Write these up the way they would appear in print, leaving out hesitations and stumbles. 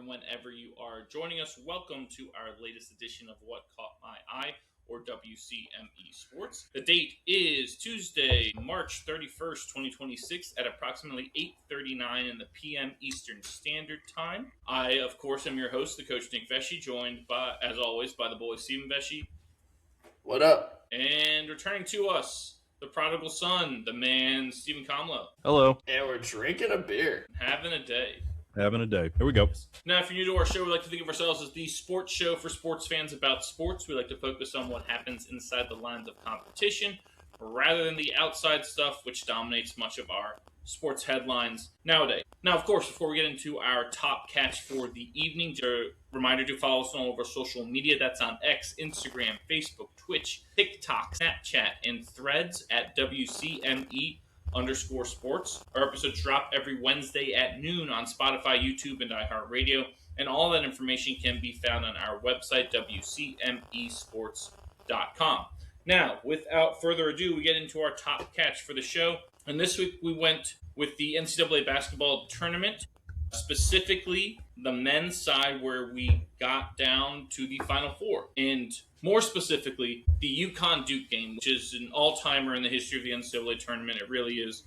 whenever you are joining us. Welcome to our latest edition of What Caught My Eye, or WCME Sports. The date is Tuesday, March 31st, 2026 at approximately 8:39 in the p.m. Eastern Standard Time. I, of course, am your host, the coach Nick Vesci, joined by, as always, by the boy Steven Vesci. What up? And returning to us, the prodigal son, the man Stephen Comlow. Hello. And we're drinking a beer. Having a day. Having a day. Here we go. Now, if you're new to our show, we like to think of ourselves as the sports show for sports fans about sports. We like to focus on what happens inside the lines of competition rather than the outside stuff, which dominates much of our sports headlines nowadays. Now, of course, before we get into our top catch for the evening, a reminder to follow us on all of our social media. That's on X, Instagram, Facebook, Twitch, TikTok, Snapchat, and Threads at WCME_sports. Our episodes drop every Wednesday at noon on Spotify, YouTube, and iHeartRadio. And all that information can be found on our website, WCMEsports.com. Now, without further ado, we get into our top catch for the show. And this week we went with the NCAA basketball tournament, specifically the men's side where we got down to the Final Four. And more specifically, the UConn Duke game, which is an all-timer in the history of the NCAA tournament. It really is.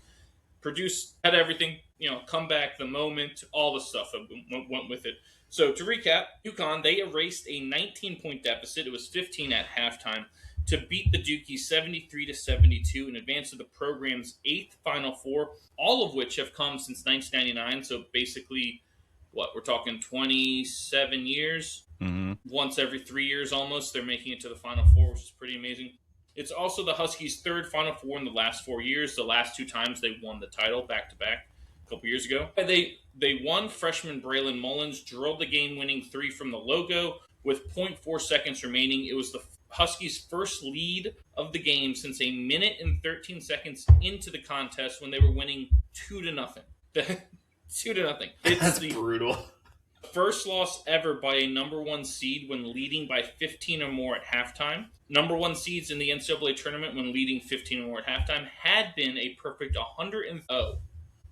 Had everything, comeback, the moment, all the stuff that went with it. So to recap, UConn, they erased a 19-point deficit. It was 15 at halftime to beat the Dukies 73-72 in advance of the program's 8th Final Four, all of which have come since 1999. So basically, we're talking 27 years? Mm-hmm. Once every 3 years almost, they're making it to the Final Four, which is pretty amazing. It's also the Huskies' third Final Four in the last 4 years. The last two times they won the title back-to-back a couple years ago. They won. Freshman Braylon Mullins drilled the game-winning three from the logo with 0.4 seconds remaining. It was the Huskies' first lead of the game since a minute and 13 seconds into the contest when they were winning 2-0. 2-0. That's brutal. First loss ever by a number one seed when leading by 15 or more at halftime. Number one seeds in the NCAA tournament when leading 15 or more at halftime had been a perfect 100-0,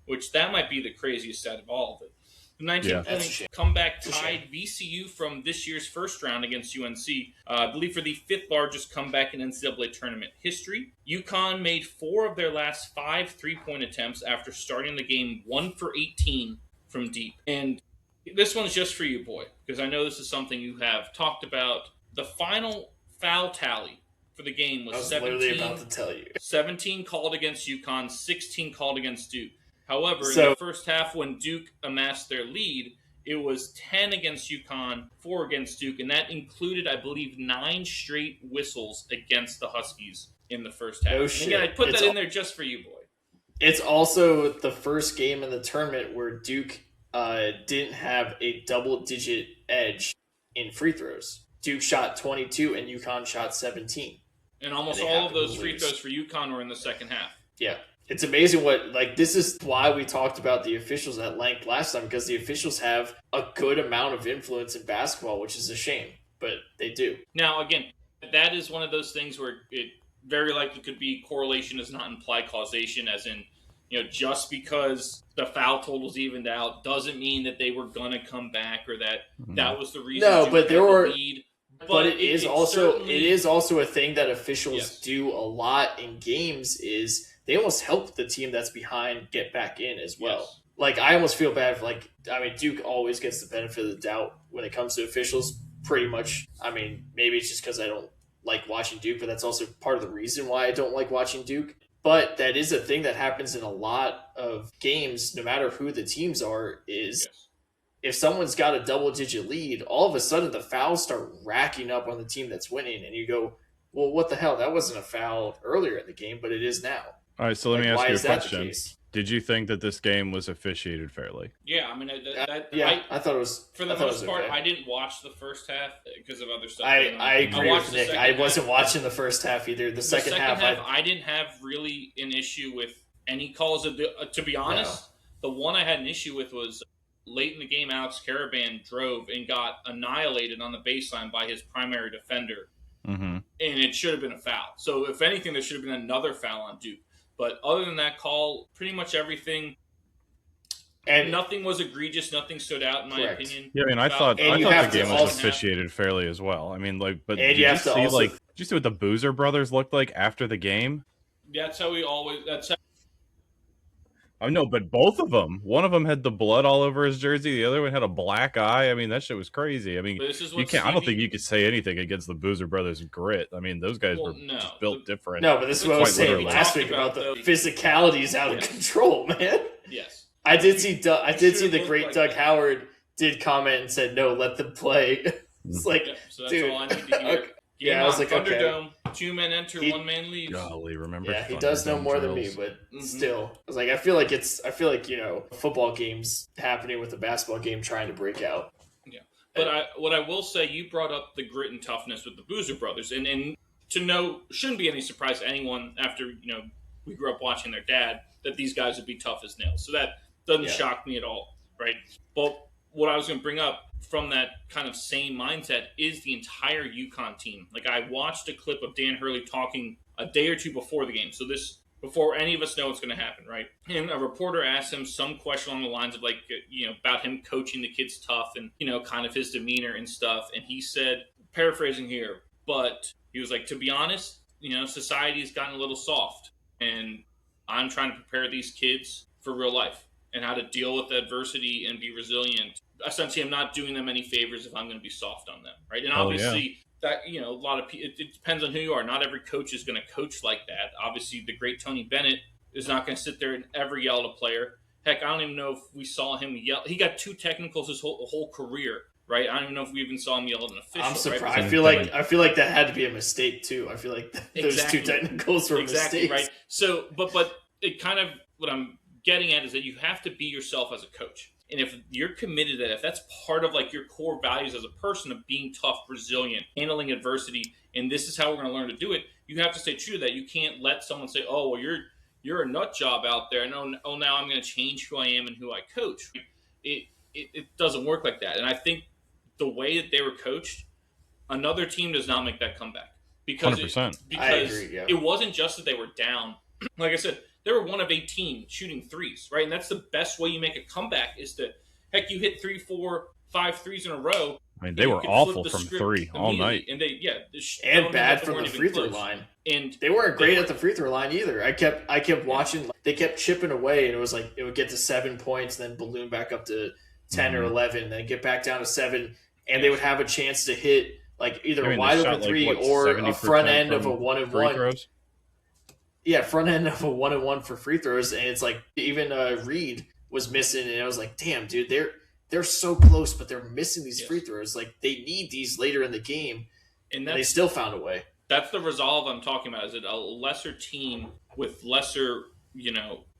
which that might be the craziest out of all of it. The 19-point comeback tied VCU from this year's first round against UNC, I believe for the fifth largest comeback in NCAA tournament history. UConn made 4 of their last 5 three-point attempts after starting the game 1 for 18 from deep. And this one's just for you, boy, because I know this is something you have talked about. The final foul tally for the game was 17. Literally about to tell you. 17 called against UConn, 16 called against Duke. However, in the first half, when Duke amassed their lead, it was 10 against UConn, 4 against Duke, and that included, I believe, 9 straight whistles against the Huskies in the first half. Oh, shit. Again, I put that in there just for you, boy. It's also the first game in the tournament where Duke didn't have a double-digit edge in free throws. Duke shot 22 and UConn shot 17. And almost all of those free throws for UConn were in the second half. Yeah. It's amazing this is why we talked about the officials at length last time, because the officials have a good amount of influence in basketball, which is a shame, but they do. Now, again, that is one of those things where it very likely could be correlation does not imply causation, as in, just because the foul totals evened out doesn't mean that they were going to come back or that that was the reason. No, but there were... lead. But it is also a thing that officials do a lot in games is they almost help the team that's behind get back in as well. Yes. I almost feel bad for Duke always gets the benefit of the doubt when it comes to officials, pretty much. Maybe it's just because I don't like watching Duke, but that's also part of the reason why I don't like watching Duke. But that is a thing that happens in a lot of games, no matter who the teams are, is if someone's got a double-digit lead, all of a sudden the fouls start racking up on the team that's winning, and you go, well, what the hell? That wasn't a foul earlier in the game, but it is now. All right, so let me ask you a question. Did you think that this game was officiated fairly? Yeah, I thought it was. For the most part, I didn't watch the first half because of other stuff. I agree with Nick. I wasn't watching the first half either. The second half, I didn't have really an issue with any calls. To be honest, the one I had an issue with was late in the game. Alex Caravan drove and got annihilated on the baseline by his primary defender, and it should have been a foul. So, if anything, there should have been another foul on Duke. But other than that call, pretty much everything And nothing was egregious. Nothing stood out, in my opinion. Yeah, I mean, I thought the game was officiated fairly as well. I mean, like, but did you see what the Boozer brothers looked like after the game? That's how we always. That's how. I know, but both of them. One of them had the blood all over his jersey. The other one had a black eye. I mean, that shit was crazy. I mean, you can't. I don't think you could say anything against the Boozer brothers' grit. I mean, those guys were just built different. No, but this is what I was saying last week about the physicalities out of control, man. Yes, I did see. I did see the great Doug Howard did comment and said, "No, let them play." It's like, so that's dude. all I need to hear. Yeah, I was like, Thunderdome, 2 men enter, 1 man leaves. Golly, remember? Yeah, he does know more than me, but still, I was like, I feel like football games happening with a basketball game trying to break out. Yeah, but what I will say, you brought up the grit and toughness with the Boozer brothers, and to know shouldn't be any surprise to anyone after we grew up watching their dad that these guys would be tough as nails. So that doesn't shock me at all, right? But what I was going to bring up from that kind of same mindset is the entire UConn team. Like, I watched a clip of Dan Hurley talking a day or two before the game. So this, before any of us know what's going to happen, right? And a reporter asked him some question along the lines of, like, about him coaching the kids tough and, kind of his demeanor and stuff. And he said, paraphrasing here, but he was like, to be honest, society has gotten a little soft. And I'm trying to prepare these kids for real life and how to deal with adversity and be resilient. Essentially, I'm not doing them any favors if I'm going to be soft on them, right? And obviously, that a lot of people, it depends on who you are. Not every coach is going to coach like that. Obviously, the great Tony Bennett is not going to sit there and ever yell at a player. Heck, I don't even know if we saw him yell. He got 2 technicals his whole career, right? I don't even know if we even saw him yell at an official. I'm surprised. Right? I feel like that had to be a mistake too. I feel like those 2 technicals were mistakes, right? So, but it kind of, what I'm getting at is that you have to be yourself as a coach. And if you're committed to that, if that's part of like your core values as a person of being tough, resilient, handling adversity, and this is how we're going to learn to do it, you have to stay true to that. You can't let someone say, "Oh, well, you're a nut job out there," and now I'm going to change who I am and who I coach. It doesn't work like that. And I think the way that they were coached, another team does not make that comeback because 100%. I agree, yeah. It wasn't just that they were down. Like I said, they were 1 of 18 shooting threes, right? And that's the best way you make a comeback is to, heck, you hit 3, 4, 5 threes in a row. I mean, they were awful from 3 all night. And and bad from the free throw line. And they weren't great at the free throw line either. I kept watching. They kept chipping away, and it was like it would get to 7 points, then balloon back up to 10 or 11, then get back down to 7, and they would have a chance to hit like either a wide open 3 or a front end of a 1-and-1. Yeah, front end of a 1-and-1 for free throws, and it's like even Reed was missing, and I was like, damn, dude, they're so close, but they're missing these free throws. Like they need these later in the game, and they still found a way. That's the resolve I'm talking about. Is that a lesser team with lesser,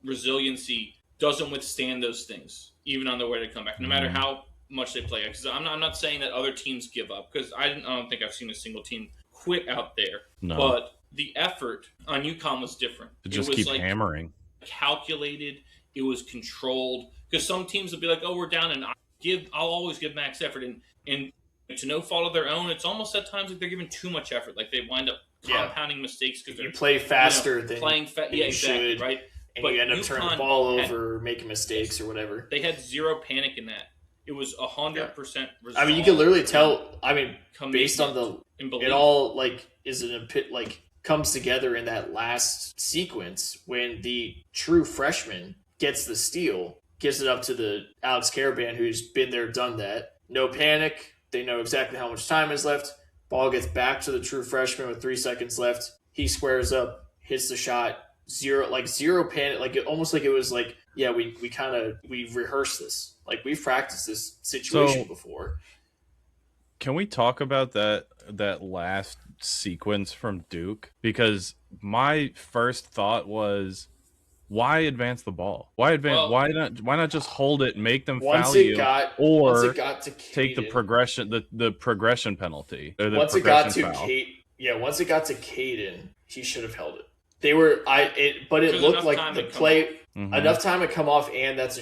resiliency doesn't withstand those things, even on their way to come back, no matter how much they play. Because I'm not saying that other teams give up, because I don't think I've seen a single team quit out there. No. But the effort on UConn was different. To just keep hammering. Calculated. It was controlled. Because some teams will be like, "Oh, we're down," and I'll always give max effort. And to no fault of their own, it's almost at times like they're giving too much effort. Like they wind up compounding mistakes because you play faster than you should, right? And but you end up turning the ball over, making mistakes or whatever. They had zero panic in that. It was 100% resolved. I mean, you can literally tell. I mean, based on it all comes together in that last sequence when the true freshman gets the steal, gives it up to the Alex Caravan, who's been there, done that. No panic. They know exactly how much time is left. Ball gets back to the true freshman with 3 seconds left. He squares up, hits the shot. Zero panic. Almost like it was like, yeah, we rehearsed this. Like we've practiced this situation before. Can we talk about that last sequence from Duke? Because my first thought was, why advance the ball? Why not just hold it, make them foul you, or take the progression the progression penalty or the once it got to once it got to Caden, he should have held it. But it looked like the play enough time to come off, and that's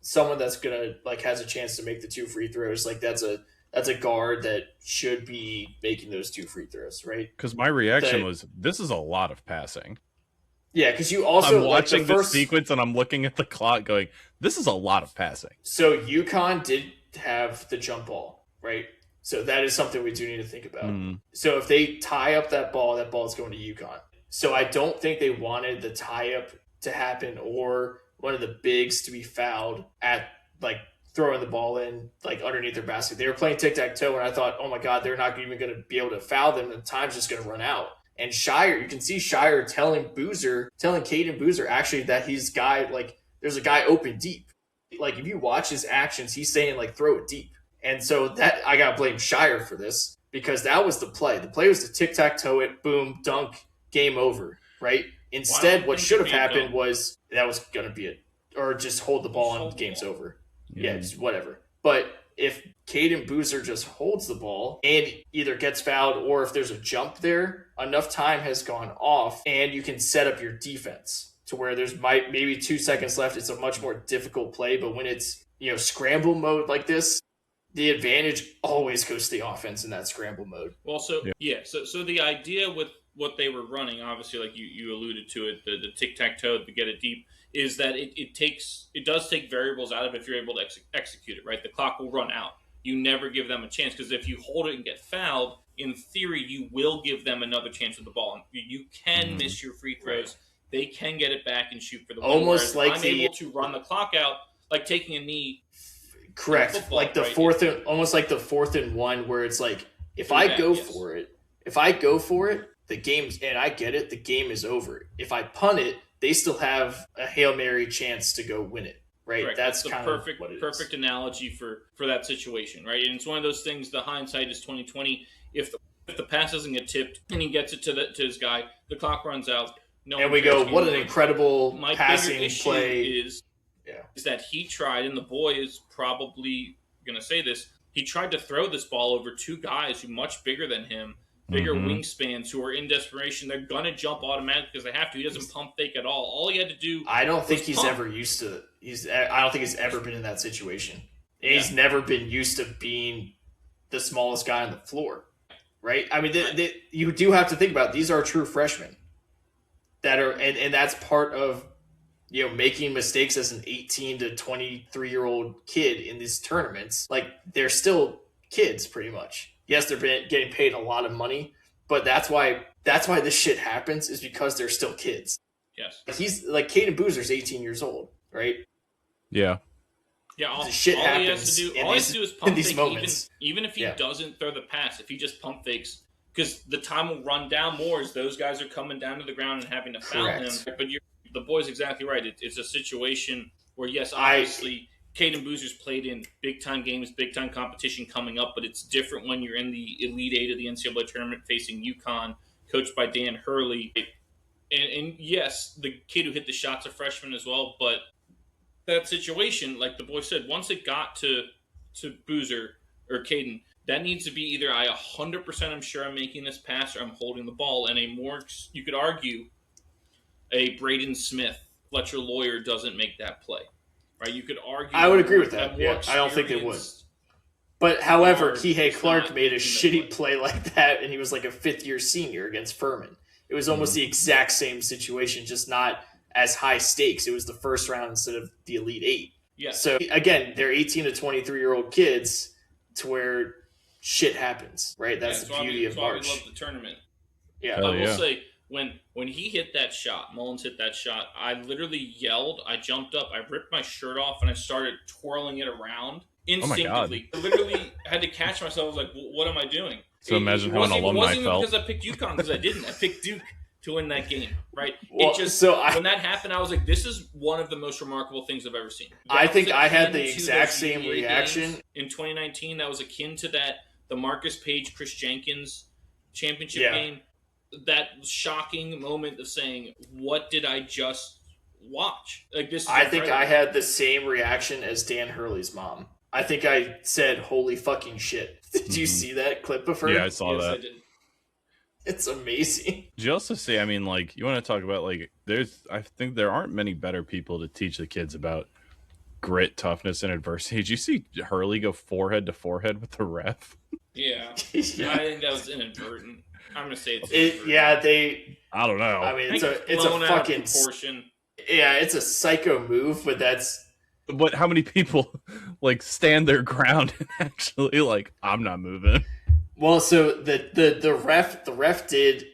someone that's gonna has a chance to make the 2 free throws. Like that's a guard that should be making those 2 free throws, right? Because my reaction was, this is a lot of passing. Yeah, because you also I'm watching like the first sequence and I'm looking at the clock, going, "This is a lot of passing." So UConn did have the jump ball, right? So that is something we do need to think about. So if they tie up that ball is going to UConn. So I don't think they wanted the tie up to happen or one of the bigs to be fouled at like throwing the ball in like underneath their basket. They were playing tic-tac-toe and I thought, oh my God, they're not even going to be able to foul them. The time's just going to run out. And Shire, you can see Shire telling Caden Boozer actually that he's guy, like there's a guy open deep. Like if you watch his actions, he's saying like throw it deep. And so that I gotta blame Shire for this because that was the play. The play was to tic-tac-toe it, boom, dunk, game over, right? Instead, what should have happened was that was gonna be it. Or just hold the ball and game's over. Yeah, just whatever. But if Caden Boozer just holds the ball and either gets fouled or if there's a jump there, enough time has gone off and you can set up your defense to where there's maybe 2 seconds left. It's a much more difficult play, but when it's, scramble mode like this, the advantage always goes to the offense in that scramble mode. Well, so the idea with what they were running, obviously, like you alluded to it, the tic-tac-toe to get it deep, is that it does take variables out of it if you're able to execute it, right? The clock will run out. You never give them a chance because if you hold it and get fouled, in theory, you will give them another chance with the ball. You can miss your free throws. Right. They can get it back and shoot for the win. Almost like I'm able to run the clock out, like taking a knee. Correct. Football, like the fourth and almost like the 4th and 1 where it's like if I go for it, the game's and I get it, the game is over. If I punt it, they still have a Hail Mary chance to go win it. Right. Correct. That's the kind perfect of perfect analogy for that situation, right? And it's one of those things, the hindsight is 2020. If the pass doesn't get tipped and he gets it to his guy, the clock runs out. And we go, what an incredible passing play. Is that he tried, and the boy is probably going to say this, he tried to throw this ball over 2 guys who much bigger than him, bigger wingspans who are in desperation. They're going to jump automatically because they have to. He doesn't pump fake at all. All he had to do I don't think he's ever used to I don't think he's ever been in that situation. He's never been used to being the smallest guy on the floor, right? I mean, you do have to think about it. These are true freshmen that are, and that's part of making mistakes as an 18 to 23-year-old kid in these tournaments. Like they're still kids, pretty much. Yes, they're getting paid a lot of money, but that's why this shit happens is because they're still kids. Yes, he's like Caden Boozer's 18 years old, right? Yeah. Yeah, all he has to do is pump fake. Even if he doesn't throw the pass, if he just pump fakes, because the time will run down more as those guys are coming down to the ground and having to foul him. But the boy's exactly right. It's a situation where, yes, obviously, Caden Boozer's played in big-time games, big-time competition coming up, but it's different when you're in the Elite Eight of the NCAA tournament facing UConn, coached by Dan Hurley. And yes, the kid who hit the shot's a freshman as well, but that situation, like the boy said, once it got to Boozer or Caden, that needs to be either I 100% am sure I'm making this pass or I'm holding the ball. And you could argue, a Braden Smith, Fletcher Lawyer doesn't make that play, right? You could argue. I would agree with that. Yeah, I don't think they would. But however, Kihei Clark made a shitty play like that, and he was like a 5th-year senior against Furman. It was almost the exact same situation, just not as high stakes. It was the first round instead of the Elite Eight. Yeah. So again, they're 18 to 23-year-old kids to where shit happens, right? That's the beauty of March. I love the tournament. Yeah. I will say, when he hit that shot, Mullins hit that shot, I literally yelled, I jumped up, I ripped my shirt off, and I started twirling it around instinctively. I literally had to catch myself. I was like, what am I doing? So imagine how an alumni felt. It wasn't even because I picked UConn, because I didn't. I picked Duke to win that game, right? Well, when that happened, I was like, this is one of the most remarkable things I've ever seen. I think I had the exact same reaction. In 2019, that was akin to the Marcus Page, Chris Jenkins championship game. That shocking moment of saying, what did I just watch? Like this. I think I had the same reaction as Dan Hurley's mom. I think I said, holy fucking shit. Did you see that clip of her? Yeah, I saw that. I did. It's amazing. Did you also see, I mean, like, you want to talk about, like, I think there aren't many better people to teach the kids about grit, toughness, and adversity. Did you see Hurley go forehead to forehead with the ref? Yeah. I think that was inadvertent. I'm gonna say it's I don't know. I mean, it's a fucking proportion. Yeah, it's a psycho move, but that's. But how many people like stand their ground and actually like I'm not moving? Well, so the ref did.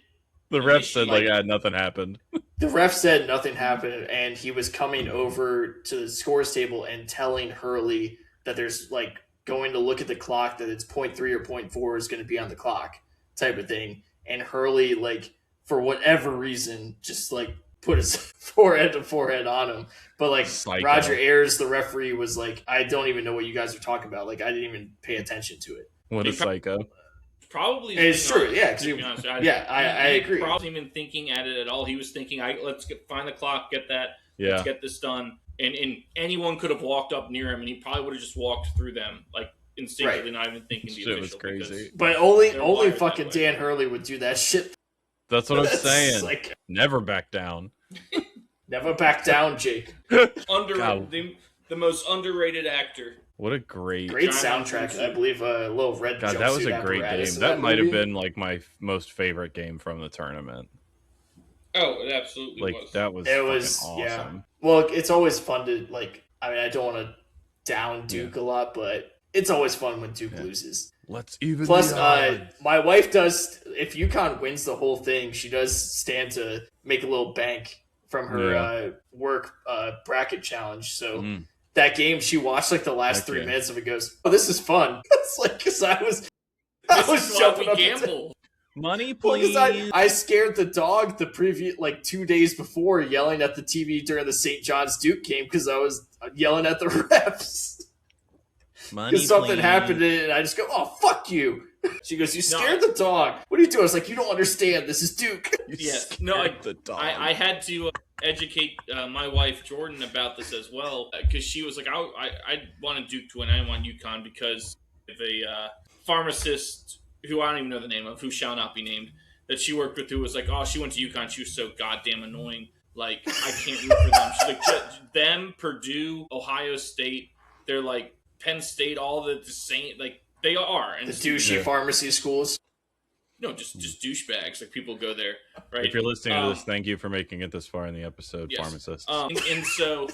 The ref said nothing happened. The ref said nothing happened, and he was coming over to the scores table and telling Hurley that there's like going to look at the clock, that it's 0.3 or 0.4 is going to be on the clock type of thing. And Hurley, like, for whatever reason, just like put his forehead to forehead on him. But like Psycho. Roger Ayers, the referee, was like, I don't even know what you guys are talking about. Like, I didn't even pay attention to it. What a psycho. Probably it's true, honest, yeah. I agree. Probably even thinking at it at all. He was thinking, let's find the clock, get that, let's get this done. And anyone could have walked up near him, and he probably would have just walked through them, like instinctively, not even thinking the official. Was crazy. But only fucking Dan Hurley would do that shit. That's what I'm saying. Like, never back down. Never back down, Jake. The most underrated actor. What a great soundtrack. I believe a little red. God, that was a great game. That might have been like my most favorite game from the tournament. Oh, it absolutely was. That was. It was awesome. Yeah. Well, it's always fun to like. I mean, I don't want to down Duke a lot, but it's always fun when Duke loses. Let's even. Plus, my wife does. If UConn wins the whole thing, she does stand to make a little bank from her work bracket challenge. So. That game, she watched like the last 3 minutes of it. Goes, oh, this is fun. It's like because I was jumping up. Gamble. Money, please. I scared the dog the previous 2 days before, yelling at the TV during the St. John's Duke game because I was yelling at the refs. Money, because something happened and I just go, oh fuck you. She goes, you scared the dog. What are you doing? I was like, you don't understand. This is Duke. Yes. No, the dog. I had to educate my wife Jordan about this as well because she was like, I wanted Duke to win. I didn't want UConn because of a pharmacist who I don't even know the name of, who shall not be named, that she worked with, who was like, oh, she went to UConn. She was so goddamn annoying. Like, I can't root for them. She's like, them, Purdue, Ohio State, they're like Penn State, all the same, like, they are. And the douchey pharmacy schools. No, just douchebags. Like, people go there, right? If you're listening to this, thank you for making it this far in the episode, yes. Pharmacist. And so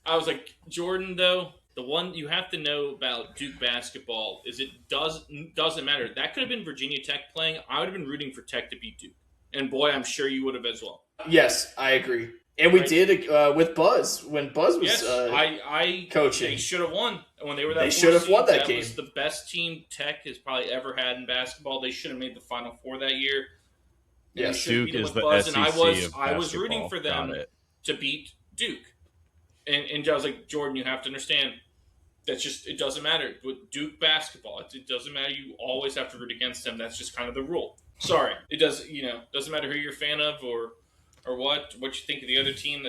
I was like, Jordan, though, the one you have to know about Duke basketball is it doesn't matter. That could have been Virginia Tech playing. I would have been rooting for Tech to beat Duke. And, boy, I'm sure you would have as well. Yes, I agree. And we did with Buzz when Buzz was I coaching. They should have won when they were that. They should have won that game. Was the best team Tech has probably ever had in basketball. They should have made the Final Four that year. Yes, Duke is the SEC of basketball. I was rooting for them to beat Duke, and I was like, Jordan, you have to understand. That's just it doesn't matter with Duke basketball. It doesn't matter. You always have to root against them. That's just kind of the rule. Sorry, it doesn't matter who you're a fan of or what you think of the other team.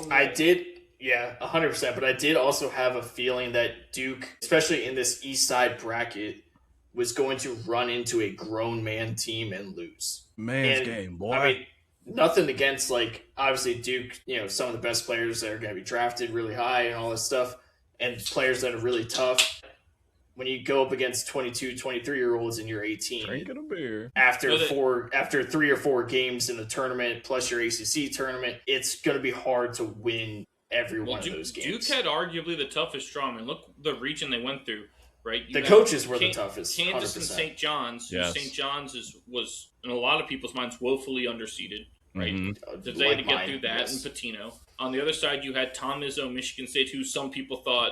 I did, 100%. But I did also have a feeling that Duke, especially in this East Side bracket, was going to run into a grown man team and lose. Man's game, boy. I mean, nothing against obviously Duke. Some of the best players that are going to be drafted really high and all this stuff, and players that are really tough. When you go up against 22, 23-year-olds and you're 18, drinking a beer after 3 or 4 games in the tournament plus your ACC tournament, it's going to be hard to win every one of those games. Duke had arguably the toughest draw. I mean, look the region they went through, right? The coaches were the toughest. Kansas 100%. and St. John's. Yes. St. John's was in a lot of people's minds woefully underseeded, right? Mm-hmm. They had to get through that and Patino. On the other side, you had Tom Izzo, Michigan State, who some people thought,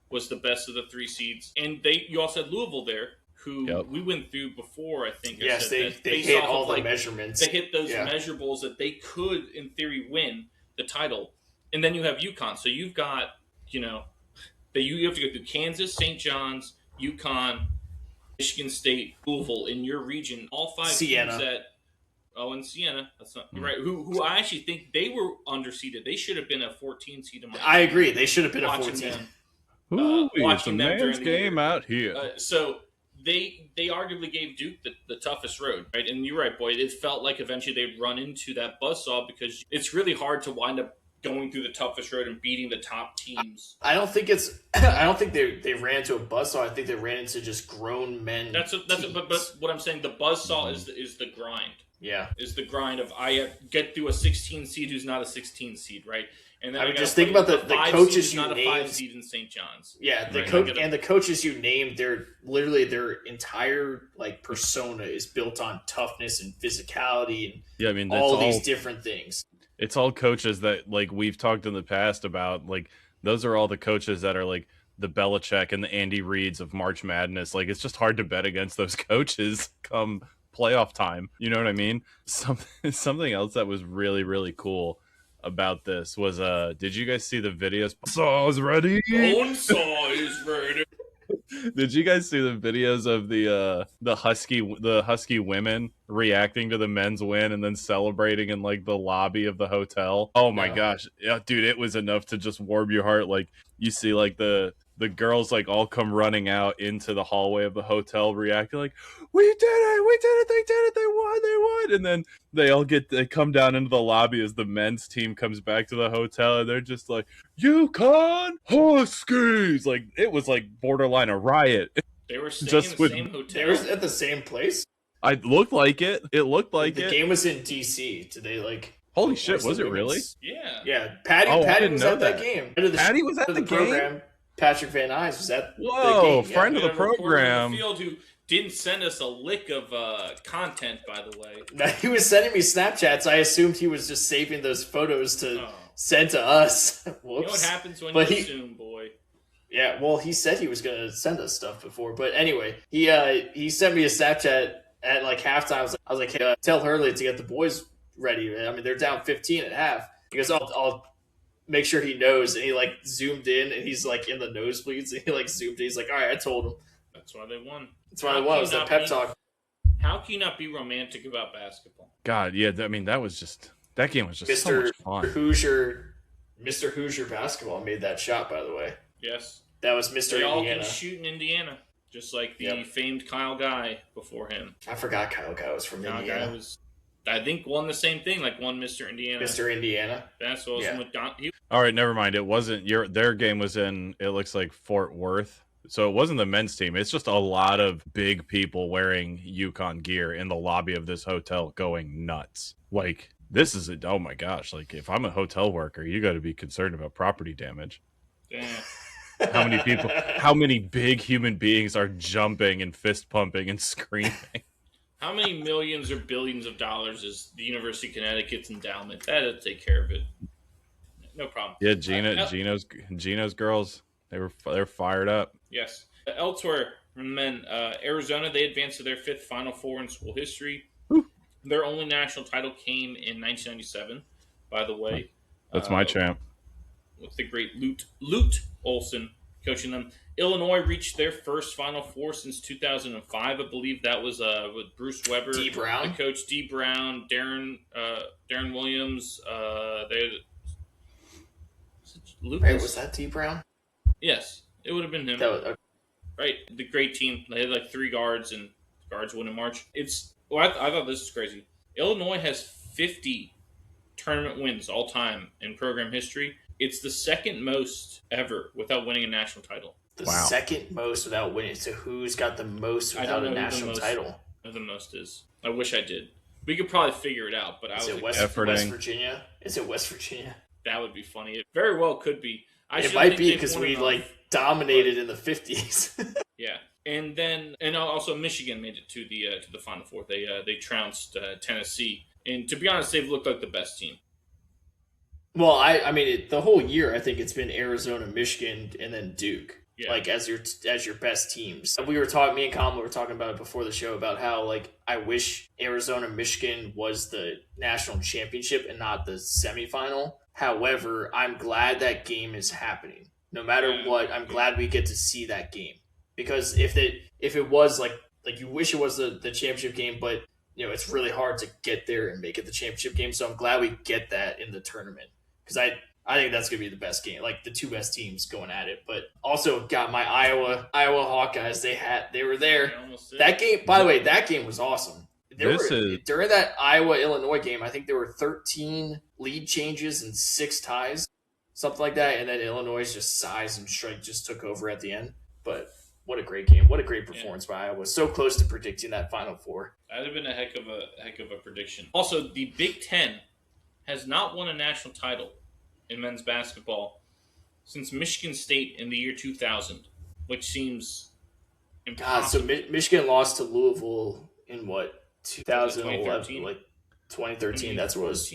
was the best of the 3 seeds. And you also had Louisville there, who we went through before, I think. Yes, they hit all the measurements. They hit those measurables that they could, in theory, win the title. And then you have UConn. So you've got, you have to go through Kansas, St. John's, UConn, Michigan State, Louisville in your region. All 5 Siena. teams and Siena. That's not right. Who I actually think they were underseeded. They should have been a 14 seed. I agree. They should have been a 14. Watching them man's game out here. So they arguably gave Duke the toughest road, right? And you're right, Boyd. It felt like eventually they'd run into that buzzsaw because it's really hard to wind up going through the toughest road and beating the top teams. I don't think they ran into a buzzsaw. I think they ran into just grown men. But what I'm saying, the buzzsaw is the grind. Yeah, is the grind of I get through a 16 seed who's not a 16 seed, right? And then I mean, just think about the coaches you not named. a 5 seed in St. John's. Yeah, the coaches you named, they're literally their entire like persona is built on toughness and physicality and I mean, all these different things. It's all coaches that like we've talked in the past about. Like those are all the coaches that are like the Belichick and the Andy Reids of March Madness. Like it's just hard to bet against those coaches come playoff time. You know what I mean? Something else that was really, really cool about this was did you guys see the videos? Saw is ready. Bone saw is ready. Did you guys see the videos of the husky women reacting to the men's win and then celebrating in like the lobby of the hotel? Oh my gosh. Yeah, dude, it was enough to just warm your heart. Like you see like the girls like all come running out into the hallway of the hotel reacting like, we did it, they did it, they won. And then they come down into the lobby as the men's team comes back to the hotel and they're just like, UConn Huskies. Like it was like borderline a riot. They were staying in the same hotel. They were at the same place? I looked like it. It looked like the game was in DC. Did they like holy shit, was it really? Yeah. Yeah. Patty was at that game. Patty was at the program. Patrick Van Nuys was at the game. Friend of the program. The field who didn't send us a lick of content, by the way. Now, he was sending me Snapchats. I assumed he was just saving those photos to send to us. Whoops. You know what happens when you assume, boy. Yeah, well, he said he was going to send us stuff before. But anyway, he sent me a Snapchat at like halftime. I was like, hey, tell Hurley to get the boys ready. I mean, they're down 15 at half. He goes, I'll make sure he knows. And he like zoomed in and he's like in the nosebleeds. And he like zoomed in. He's like, all right, I told him. That's why they won. That's why it was that pep talk. How can you not be romantic about basketball? God, yeah. I mean, that game was just so much fun. Mr. Hoosier basketball made that shot, by the way. Yes. That was Mr. Indiana. They all can shoot in Indiana, just like the famed Kyle Guy before him. I forgot Kyle Guy was from Indiana. Guy I think won the same thing, like won Mr. Indiana. Mr. Indiana. That's what was with Don. All right, never mind. It wasn't their game was in. It looks like Fort Worth. So it wasn't the men's team. It's just a lot of big people wearing UConn gear in the lobby of this hotel going nuts. Like, this is oh my gosh. Like, if I'm a hotel worker, you got to be concerned about property damage. Damn. How many big human beings are jumping and fist pumping and screaming? How many millions or billions of dollars is the University of Connecticut's endowment? That'll take care of it. No problem. Yeah, Gino's girls, they're fired up. Yes. Elsewhere, men, Arizona, they advanced to their 5th Final Four in school history. Woo. Their only national title came in 1997, by the way. That's my champ. With the great Lute Olson coaching them. Illinois reached their first Final Four since 2005. I believe that was with Bruce Weber, D. Brown, the coach, D. Brown, Darren Williams. Was that D. Brown? Yes, it would have been him. Right, the great team. They had like 3 guards, and guards win in March. I thought this was crazy. Illinois has 50 tournament wins all time in program history. It's the second most ever without winning a national title. The second most without winning. So who's got the most without a national title? The most is. I wish I did. We could probably figure it out, but Is it West Virginia? Is it West Virginia? That would be funny. It very well could be. It might be because we dominated in the 50s. Yeah, and also Michigan made it to the Final Four. They trounced Tennessee, and to be honest, they've looked like the best team. Well, I mean, the whole year I think it's been Arizona, Michigan, and then Duke. Yeah. Like as your best teams. Me and Kamala were talking about it before the show about how like I wish Arizona, Michigan was the national championship and not the semifinal. However, I'm glad that game is happening. No matter what, I'm glad we get to see that game. Because if it was like you wish it was the championship game, but you know, it's really hard to get there and make it the championship game. So I'm glad we get that in the tournament. Because I think that's going to be the best game, like the 2 best teams going at it. But also got my Iowa Hawkeyes. They were there. That game, by the way, that game was awesome. During that Iowa-Illinois game, I think there were 13 lead changes and 6 ties, something like that, and then Illinois' just size and strength just took over at the end. But what a great game! What a great performance by Iowa! So close to predicting that Final Four. That'd have been a heck of a prediction. Also, the Big Ten has not won a national title in men's basketball since Michigan State in the year 2000, which seems impossible. God, so Michigan lost to Louisville in what? 2011, like 2013. That's what it was.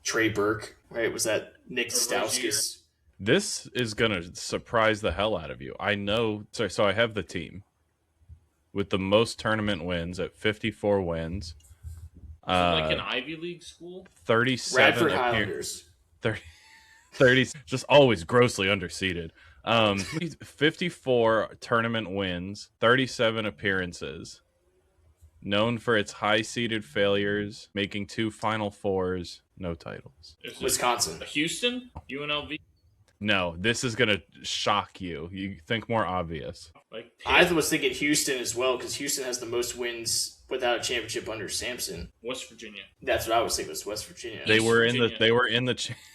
Trey Burke, right? Was that Nick Stauskas? This is gonna surprise the hell out of you. I know. So I have the team with the most tournament wins at 54 wins. Like an Ivy League school. 37 Radford Highlanders. 30, just always grossly underseeded. 54 tournament wins, 37 appearances. Known for its high-seeded failures, making 2 Final Fours, no titles. Wisconsin. Houston? UNLV? No, this is going to shock you. You think more obvious. I was thinking Houston as well, because Houston has the most wins without a championship under Sampson. West Virginia. That's what I was thinking was West Virginia. They were in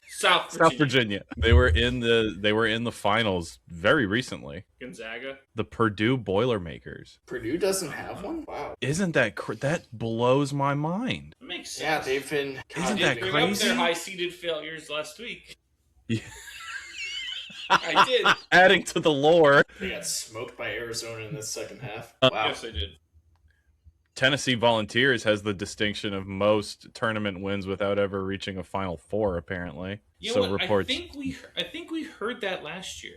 South Virginia. They were in the finals very recently. Gonzaga. The Purdue Boilermakers. Purdue doesn't have one? Wow. Isn't that that blows my mind? That makes sense. Yeah, they've been. Isn't that crazy? Up their high-seeded failures last week. Yeah. I did. Adding to the lore. They got smoked by Arizona in the second half. Wow. Yes, they did. Tennessee Volunteers has the distinction of most tournament wins without ever reaching a Final Four, apparently. Reports. I think we heard that last year.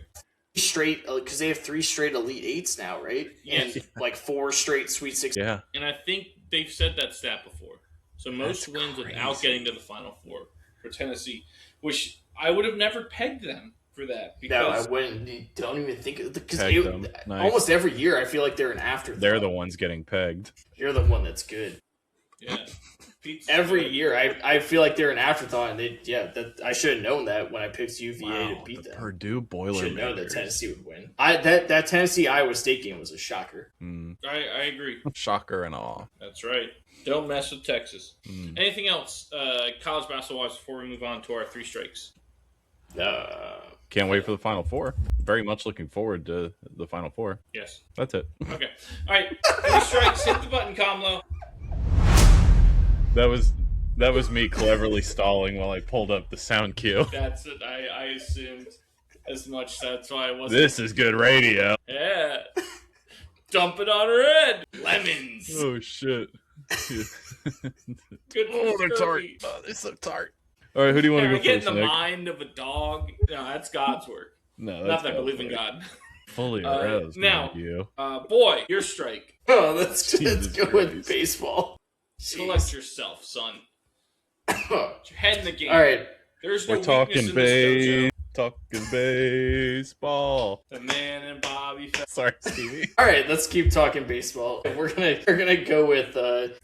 Straight, because they have 3 straight Elite Eights now, right? Yes. And like 4 straight Sweet 16. Yeah. And I think they've said that stat before. So most wins without getting to the Final Four for Tennessee, which I would have never pegged them for that. No, I wouldn't. Don't even think, because Nice. almost every year I feel like they're an afterthought. They're the ones getting pegged. You're the one that's good. Yeah. Every year I feel like they're an afterthought, and I should have known that when I picked UVA to beat them. Purdue Boilermakers. Should know that Tennessee would win. That Tennessee Iowa State game was a shocker. I agree. Shocker and awe. That's right. Don't mess with Texas. Anything else college basketball-wise before we move on to our 3 strikes? Can't wait for the Final Four. Very much looking forward to the Final Four. Yes. That's it. Okay. All right. 3 strikes. Hit the button, Comlo. That was me cleverly stalling while I pulled up the sound cue. That's it. I assumed as much. That's why I wasn't. This is good radio. Yeah. Dump it on her head. Lemons. Oh, shit. Good. Oh, they're tart. Oh, they're so tart. All right, who do you want to go first, get in the Nick? mind of a dog. No, that's God's work. No, not that I believe in God. Fully aroused. Now, you. Boy, your strike. Oh, let's go with baseball. Collect yourself, son. Get your head in the game. All right. There's no We're talking baseball. The man and Bobby. Sorry, Stevie. All right, let's keep talking baseball. We're gonna go with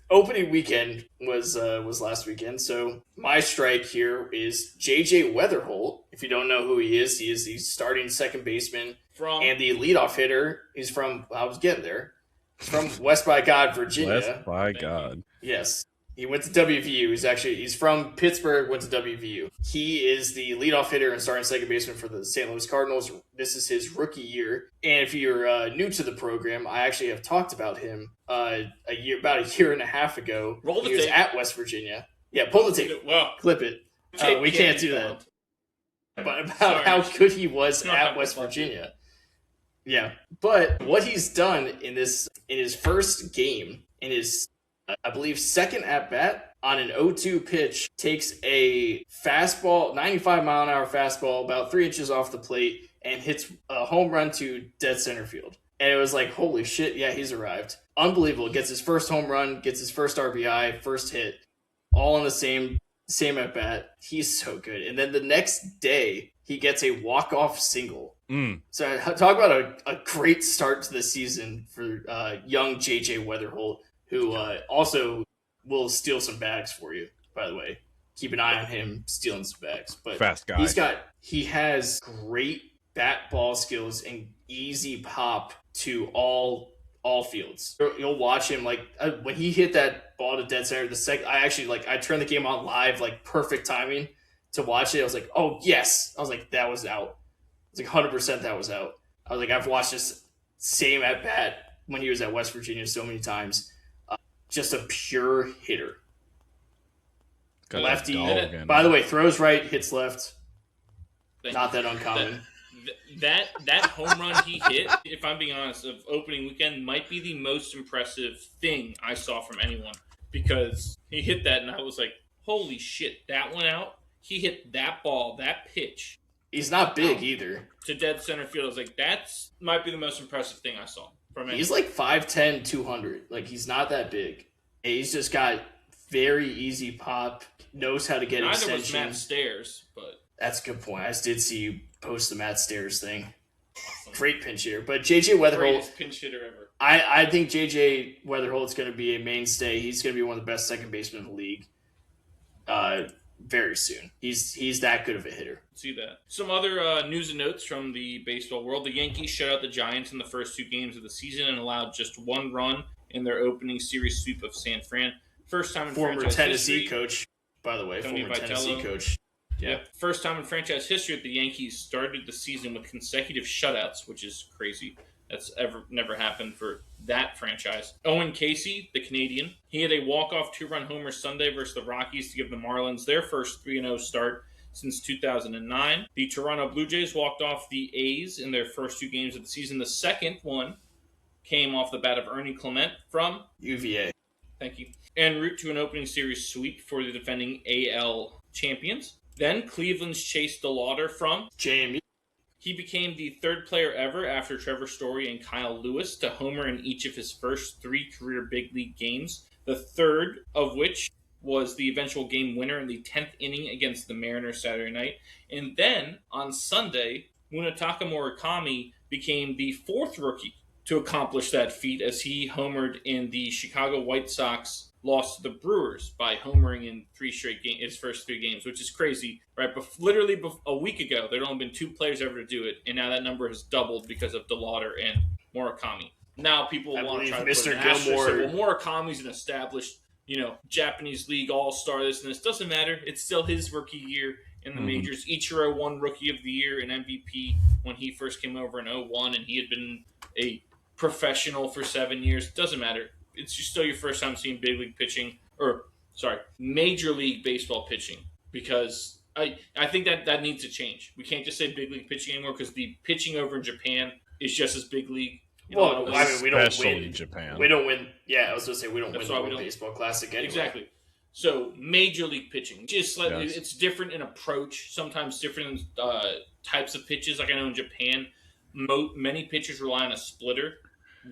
opening weekend was last weekend. So my strike here is JJ Weatherholt. If you don't know who he is the starting second baseman and the leadoff hitter. He's from He's from West by God, Virginia. West by God. Yes. He went to WVU. He's from Pittsburgh, went to WVU. He is the leadoff hitter and starting second baseman for the St. Louis Cardinals. This is his rookie year. And if you're new to the program, I actually have talked about him about a year and a half ago. Roll the tape. He was at West Virginia. Yeah, pull the tape. Well, clip it. We can't do that. But about how good he was at West Virginia. Yeah. But what he's done in his first game, in his I believe second at bat on an 0-2 pitch, takes a fastball, 95-mile-an-hour fastball, about 3 inches off the plate, and hits a home run to dead center field. And it was like, holy shit, yeah, he's arrived. Unbelievable. Gets his first home run, gets his first RBI, first hit, all on the same at bat. He's so good. And then the next day, he gets a walk-off single. So talk about a great start to the season for young JJ Weatherholt, who also will steal some bags for you, by the way. Keep an eye on him stealing some bags. But fast guy. He has great bat ball skills and easy pop to all all fields. You'll watch him like when he hit that ball to dead center. I turned the game on live, like perfect timing to watch it. I was like, oh yes. I was like, that was out. I was like 100% that was out. I was like, I've watched this same at bat when he was at West Virginia so many times. Just a pure hitter. Lefty. By the way, throws right, hits left. Not that uncommon. That home run he hit, if I'm being honest, of opening weekend might be the most impressive thing I saw from anyone, because he hit that and I was like, holy shit, that went out. He hit that ball, that pitch. He's not big either. To dead center field. I was like, that's might be the most impressive thing I saw from anyone. He's like 5'10", 200. Like, he's not that big. He's just got very easy pop, knows how to get extension. Neither was Matt Stairs, but... That's a good point. I did see you post the Matt Stairs thing. Awesome. Great pinch hitter. But JJ Weatherholt... Greatest pinch hitter ever. I think JJ Weatherholt's going to be a mainstay. He's going to be one of the best second basemen in the league very soon. He's that good of a hitter. See that. Some other news and notes from the baseball world. The Yankees shut out the Giants in the first 2 games of the season and allowed just 1 run in their opening series sweep of San Fran. First time in former franchise Tennessee history. Coach, by the way. Tony former Vitello. Tennessee coach. Yeah. First time in franchise history that the Yankees started the season with consecutive shutouts, which is crazy. That's never happened for that franchise. Owen Casey, the Canadian, he had a walk-off 2-run homer Sunday versus the Rockies to give the Marlins their first 3-0 start since 2009. The Toronto Blue Jays walked off the A's in their first 2 games of the season. The second one came off the bat of Ernie Clement from UVA. Thank you. En route to an opening series sweep for the defending AL champions. Then Cleveland's Chase DeLauder from JMU. He became the 3rd player ever after Trevor Story and Kyle Lewis to homer in each of his first 3 career big league games, the 3rd of which was the eventual game winner in the 10th inning against the Mariners Saturday night. And then on Sunday, Munetaka Murakami became the 4th rookie to accomplish that feat as he homered in the Chicago White Sox loss to the Brewers by homering in 3 straight games, his first 3 games, which is crazy, right? But literally a week ago, there had only been 2 players ever to do it, and now that number has doubled because of DeLauder and Murakami. Now people want to try to put an asterisk. Well, Murakami's an established, Japanese League All-Star, this and this. Doesn't matter. It's still his rookie year in the majors. Ichiro won Rookie of the Year and MVP when he first came over in 2001, and he had been a professional for 7 years. Doesn't matter. It's just still your first time seeing big league pitching, Major League Baseball pitching, because I think that needs to change. We can't just say big league pitching anymore, because the pitching over in Japan is just as big league. Well, I mean, we don't especially win. Japan. We don't win. Yeah, I was going to say we don't win the baseball classic anyway. Exactly. So Major League pitching, just slightly, it's different in approach. Sometimes different types of pitches. Like I know in Japan, many pitchers rely on a splitter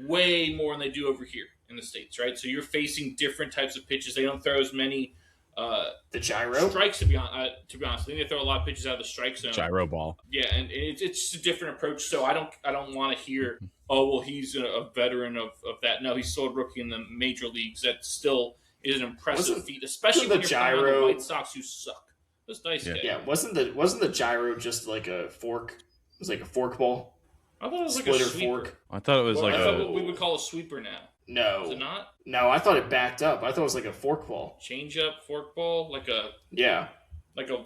way more than they do over here in the States, right? So you're facing different types of pitches. They don't throw as many the gyro strikes, to be honest. I think they throw a lot of pitches out of the strike zone. Gyro ball. Yeah, and it's just a different approach. So I don't want to hear, oh well, he's a veteran of that. No, he's still a rookie in the major leagues. That still is an impressive feat, especially when you're playing on the White Sox, who suck. Those dice guys. Yeah, wasn't the gyro just like a fork? It was like a fork ball. I thought it was Splitter like a fork. I thought it was I thought what we would call a sweeper now. No. Is it not? No, I thought it backed up. I thought it was like a fork ball. Change up, fork ball, like a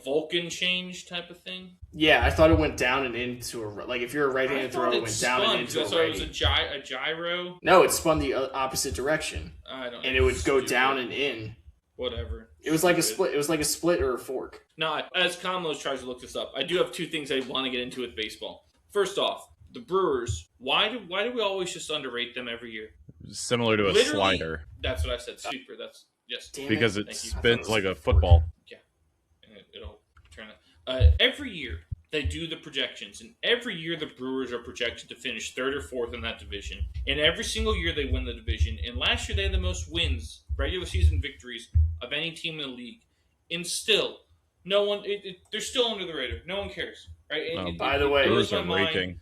Vulcan change type of thing. Yeah, I thought it went down and into like if you're a right-handed throw, it went down and into a righty. So it was a gyro. No, it spun the opposite direction. I don't know. And it would go down and in. Whatever. It was like a split. It was like a split or a fork. No, as Kamlos tries to look this up, I do have 2 things I want to get into with baseball. First off, the Brewers. Why do we always just underrate them every year? Similar to a slider. That's what I said. Sweeper. That's yes. Because it spins like a football. Yeah, and it'll turn it. Every year they do the projections, and every year the Brewers are projected to finish 3rd or 4th in that division. And every single year they win the division. And last year they had the most wins, regular season victories of any team in the league. And still, no one. They're still under the radar. No one cares, right? By the way, Brewers are raking.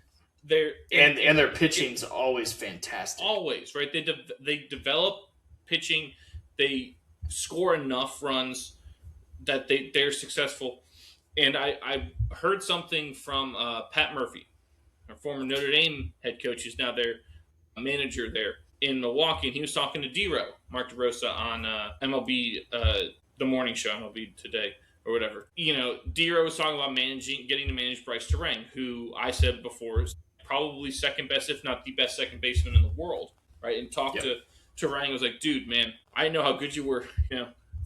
And their pitching's always fantastic. Always, right? They develop pitching. They score enough runs that they're successful. And I heard something from Pat Murphy, our former Notre Dame head coach, who's now their manager there. in Milwaukee, and he was talking to D-Row, Mark DeRosa, on MLB, the morning show, MLB Today, or whatever. D-Row was talking about getting to manage Bryce Terang, who I said before is probably second best, if not the best second baseman in the world, right? And talked to Terang, was like, dude, man, I know how good you were.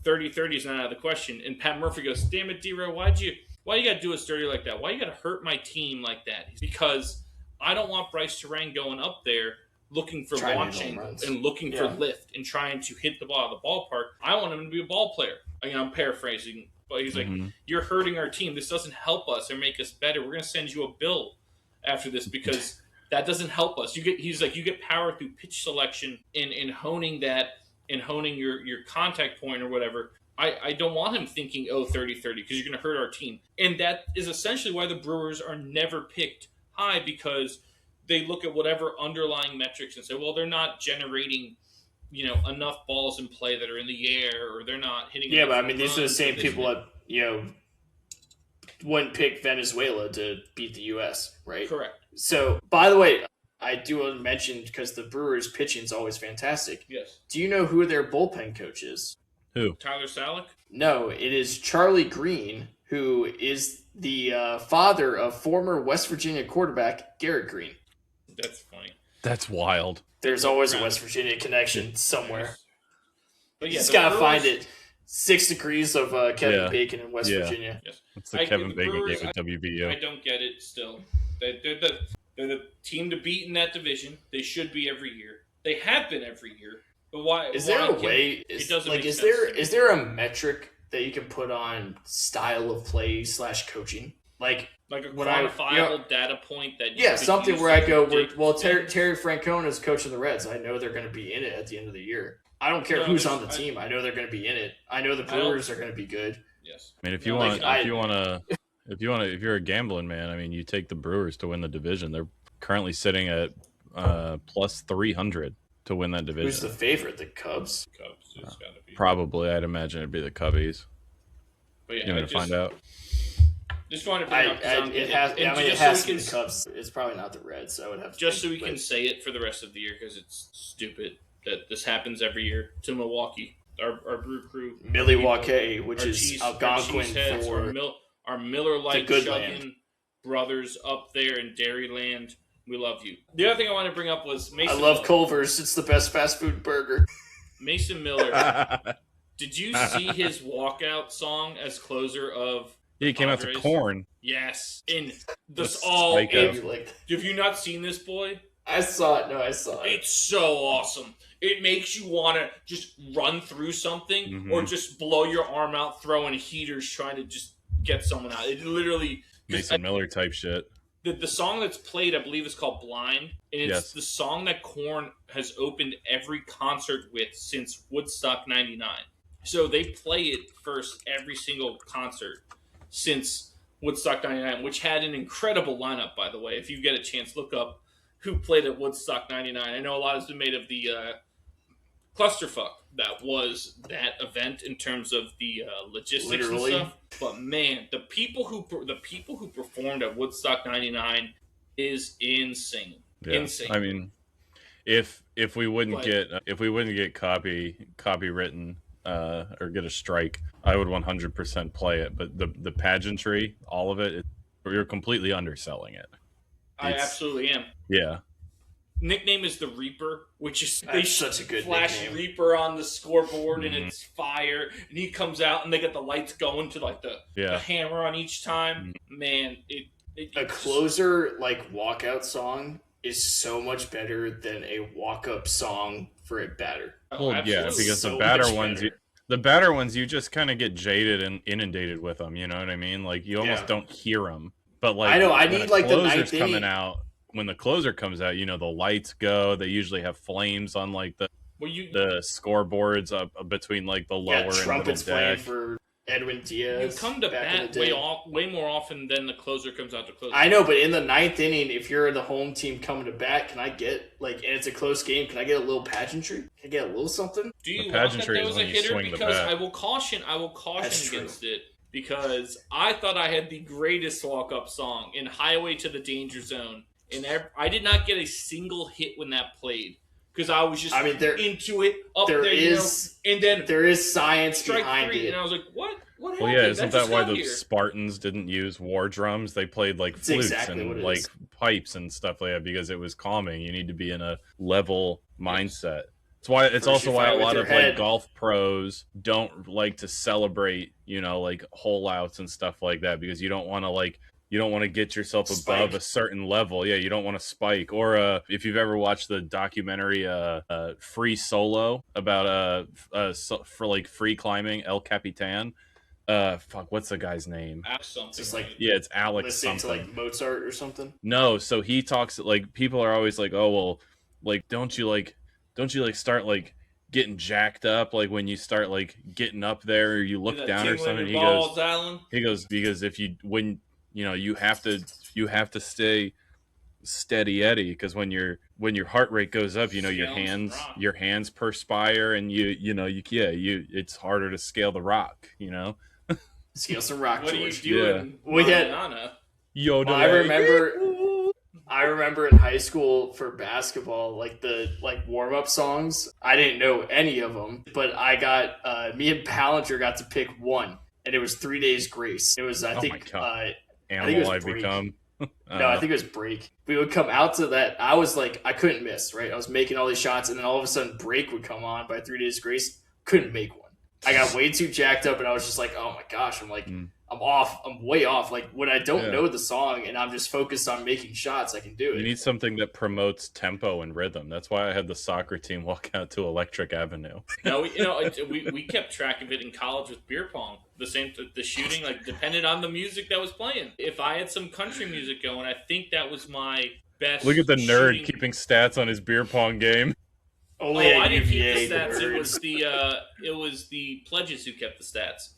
30-30 is not out of the question. And Pat Murphy goes, damn it, D-Row, why you got to do us dirty like that? Why you got to hurt my team like that? Because I don't want Bryce Terang going up there looking for launching and looking for lift and trying to hit the ball out of the ballpark. I want him to be a ball player. I'm paraphrasing, but he's like, you're hurting our team. This doesn't help us or make us better. We're going to send you a bill after this because that doesn't help us. You get power through pitch selection and honing that and honing your contact point or whatever. I don't want him thinking, 30-30, because you're going to hurt our team. And that is essentially why the Brewers are never picked high, because they look at whatever underlying metrics and say, well, they're not generating, enough balls in play that are in the air, or they're not hitting. Yeah, but I mean, these are the same people that, wouldn't pick Venezuela to beat the U.S., right? Correct. So, by the way, I do want to mention, because the Brewers' pitching is always fantastic. Yes. Do you know who their bullpen coach is? Who? Tyler Salek? No, it is Charlie Green, who is the father of former West Virginia quarterback Garrett Green. That's funny. That's wild. There's always a West Virginia connection somewhere. But you just gotta find it. 6 degrees of Kevin Bacon in West Virginia. Yes. It's the Kevin Bacon game with WVU. I don't get it still. They're the team to beat in that division. They should be every year. They have been every year. But why? Is there a way? Is there a metric that you can put on style of play / coaching? Like a quantifiable data point that something where I go, Terry Francona is coaching the Reds. I know they're going to be in it at the end of the year. I don't care who's on the team. I know they're going to be in it. I know the Brewers are going to be good. Yes. I mean, if you're a gambling man, I mean, you take the Brewers to win the division. They're currently sitting at plus 300 to win that division. Who's the favorite? The Cubs. Cubs. It's gotta be. Probably, I'd imagine it'd be the Cubbies. But yeah, you want to find out? Just wanted to bring up. It has to be the Cubs. It's probably not the Reds. So I would have to just so we can say it for the rest of the year, because it's stupid that this happens every year to Milwaukee. Our brew crew, Milwaukee, which is Algonquin for our Miller Lite chugging land brothers up there in Dairyland. We love you. The other thing I wanted to bring up was Mason. I love Culver's. It's the best fast food burger. Mason Miller. Did you see his walkout song as closer of? Yeah, he came out to Corn. Yes, in this all. Have you not seen this, boy? I saw it. No, I saw it. It's so awesome. It makes you want to just run through something or just blow your arm out throwing heaters trying to just get someone out. It literally... Mason Miller type shit. The song that's played, I believe, is called Blind. And it's the song that Korn has opened every concert with since Woodstock 99. So they play it first every single concert since Woodstock 99, which had an incredible lineup, by the way. If you get a chance, look up who played at Woodstock 99. I know a lot has been made of the clusterfuck that was that event in terms of the logistics and stuff. But man, the people who performed at Woodstock 99 is insane. Yeah. Insane. I mean, if we wouldn't get copywritten or get a strike, I would 100% play it. But the pageantry, all of it, you're completely underselling it. I absolutely am. Yeah. Nickname is the Reaper, which is such a good flash nickname. Reaper on the scoreboard and it's fire, and he comes out and they get the lights going to like the hammer on each time. Man, a closer like walkout song is so much better than a walk-up song for a batter. Well, yeah, because the batter ones, you just kind of get jaded and inundated with them. You know what I mean? Like you almost don't hear them. But like, I know I need like the ninth coming out. When the closer comes out, the lights go. They usually have flames on like the scoreboards up between like the lower and trumpets middle deck. Playing for Edwin Diaz. You come to bat way more often than the closer comes out to close. I know, but in the ninth inning, if you're the home team coming to bat, can I get and it's a close game? Can I get a little pageantry? Can I get a little something? Do you the want pageantry that there was a hitter? Because I will caution against it. Because I thought I had the greatest walk-up song in Highway to the Danger Zone. And I did not get a single hit when that played. because I was just into it up there. And then there is science strike behind three, it. and I was like, what? What happened? Well, yeah, isn't that why the Spartans didn't use war drums? They played like flutes and like pipes and stuff like that because it was calming. You need to be in a level mindset. It's also why a lot of like golf pros don't like to celebrate, like hole outs and stuff like that, because you don't want to get yourself above a certain level. Yeah, you don't want to spike. Or if you've ever watched the documentary Free Solo about for like free climbing, El Capitan. What's the guy's name? It's it's Alex listening something. To like Mozart or something. No, so he talks like people are always like, oh well, like don't you start like getting jacked up like when you start like getting up there or you look down or something. He goes because if you have to stay steady Eddie, because when your heart rate goes up, your hands perspire and it's harder to scale the rock. Scale some rock. What George. Are you doing? Yeah. We had Yoda. I remember in high school for basketball, like the warm up songs. I didn't know any of them, but I got me and Ballinger got to pick one, and it was 3 Days Grace. It was I think Animal I Become. No, I think it was Break. We would come out to that. I was like, I couldn't miss, right? I was making all these shots, and then all of a sudden Break would come on by 3 Days Grace. Couldn't make one. I got way too jacked up, and I was just like, oh my gosh. I'm like, I'm off. I'm way off. Like, when I don't know the song and I'm just focused on making shots, I can do it. You need something that promotes tempo and rhythm. That's why I had the soccer team walk out to Electric Avenue. No, we kept track of it in college with beer pong. The shooting, like, depended on the music that was playing. If I had some country music going, I think that was my best. Look at the nerd keeping stats on his beer pong game. I didn't keep the stats. It was the pledges who kept the stats.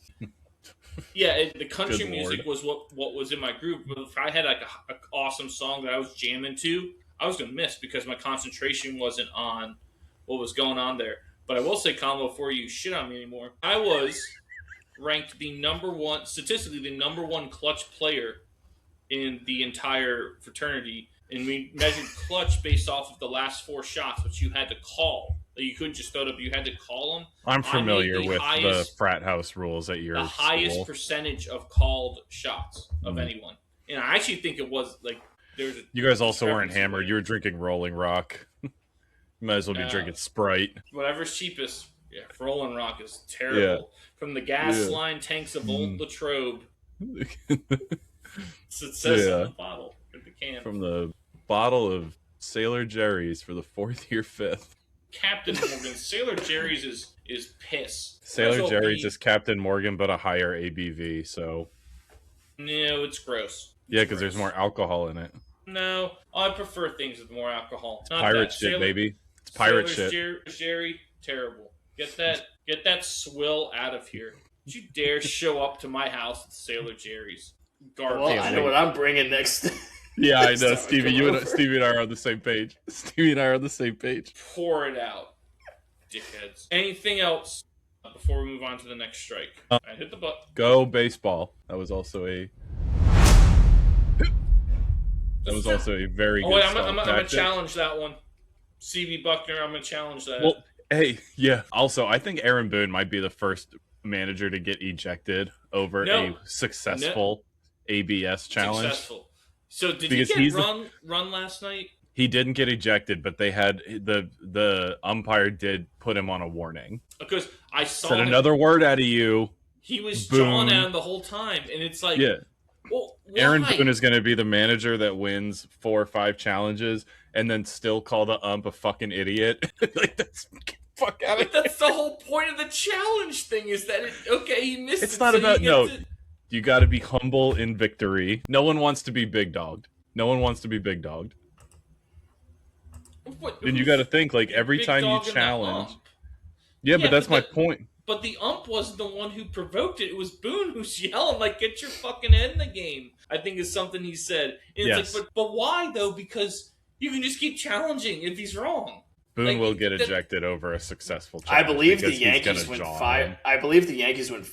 Yeah, the country music was what was in my group. But if I had like an awesome song that I was jamming to, I was gonna miss because my concentration wasn't on what was going on there. But I will say, Combo, before you shit on me anymore, I was ranked statistically the number one clutch player in the entire fraternity. And we measured clutch based off of the last 4 shots, which you had to call. You couldn't just throw it up; you had to call them. I'm familiar with the frat house rules at your school. The highest percentage of called shots of anyone, and I actually think it was like there's. You guys also weren't hammered. You were drinking Rolling Rock. You might as well be drinking Sprite. Whatever's cheapest. Yeah, Rolling Rock is terrible. Yeah. From the gas line tanks of Old Latrobe. It says on the bottle, in the can. From the bottle of Sailor Jerry's for the 4th year 5th. Captain Morgan. Sailor Jerry's is piss. Sailor Jerry's is Captain Morgan, but a higher ABV, so... No, it's gross. Yeah, because there's more alcohol in it. No, I prefer things with more alcohol. It's pirate shit, baby. It's pirate shit. Jerry, terrible. Get that swill out of here. Don't you dare show up to my house with Sailor Jerry's. Garbage. Well, I know what I'm bringing next. Yeah, I know, Stevie. Stevie and I are on the same page. Pour it out, dickheads. Anything else before we move on to the next strike? I hit the button. Go baseball. That was also a very good. Wait, I'm gonna challenge that one. CB Buckner, I'm gonna challenge that. Well, hey, yeah. Also, I think Aaron Boone might be the first manager to get ejected over a successful ABS challenge. Successful. So did he get run last night? He didn't get ejected, but they had the umpire did put him on a warning. Because I saw said another word out of you. He was jawing at him the whole time, and it's like, well, why? Aaron Boone is going to be the manager that wins 4 or 5 challenges, and then still call the ump a fucking idiot. Like that's fuck out of here. That's the whole point of the challenge thing. Is that he missed? It's not about You got to be humble in victory. No one wants to be big dogged. Then you got to think, like, every time you challenge. Yeah, but that's my point. But the ump wasn't the one who provoked it. It was Boone who's yelling, like, get your fucking head in the game, I think is something he said. And it's like, but why, though? Because you can just keep challenging if he's wrong. Boone will get ejected over a successful challenge. I believe the Yankees went 5. I believe the Yankees went.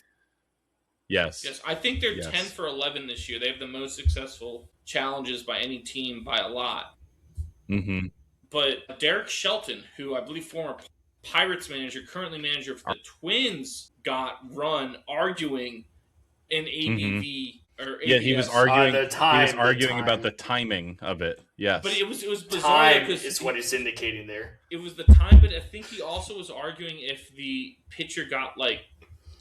Yes. I think they're 10 for 11 this year. They have the most successful challenges by any team by a lot. Mm-hmm. But Derek Shelton, who I believe former Pirates manager, currently manager of the Twins, got run arguing in ABV or ABS. Yeah, he was arguing. He was arguing about the timing of it. Yes, but it was bizarre because is what it's indicating there. It was the time, but I think he also was arguing if the pitcher got like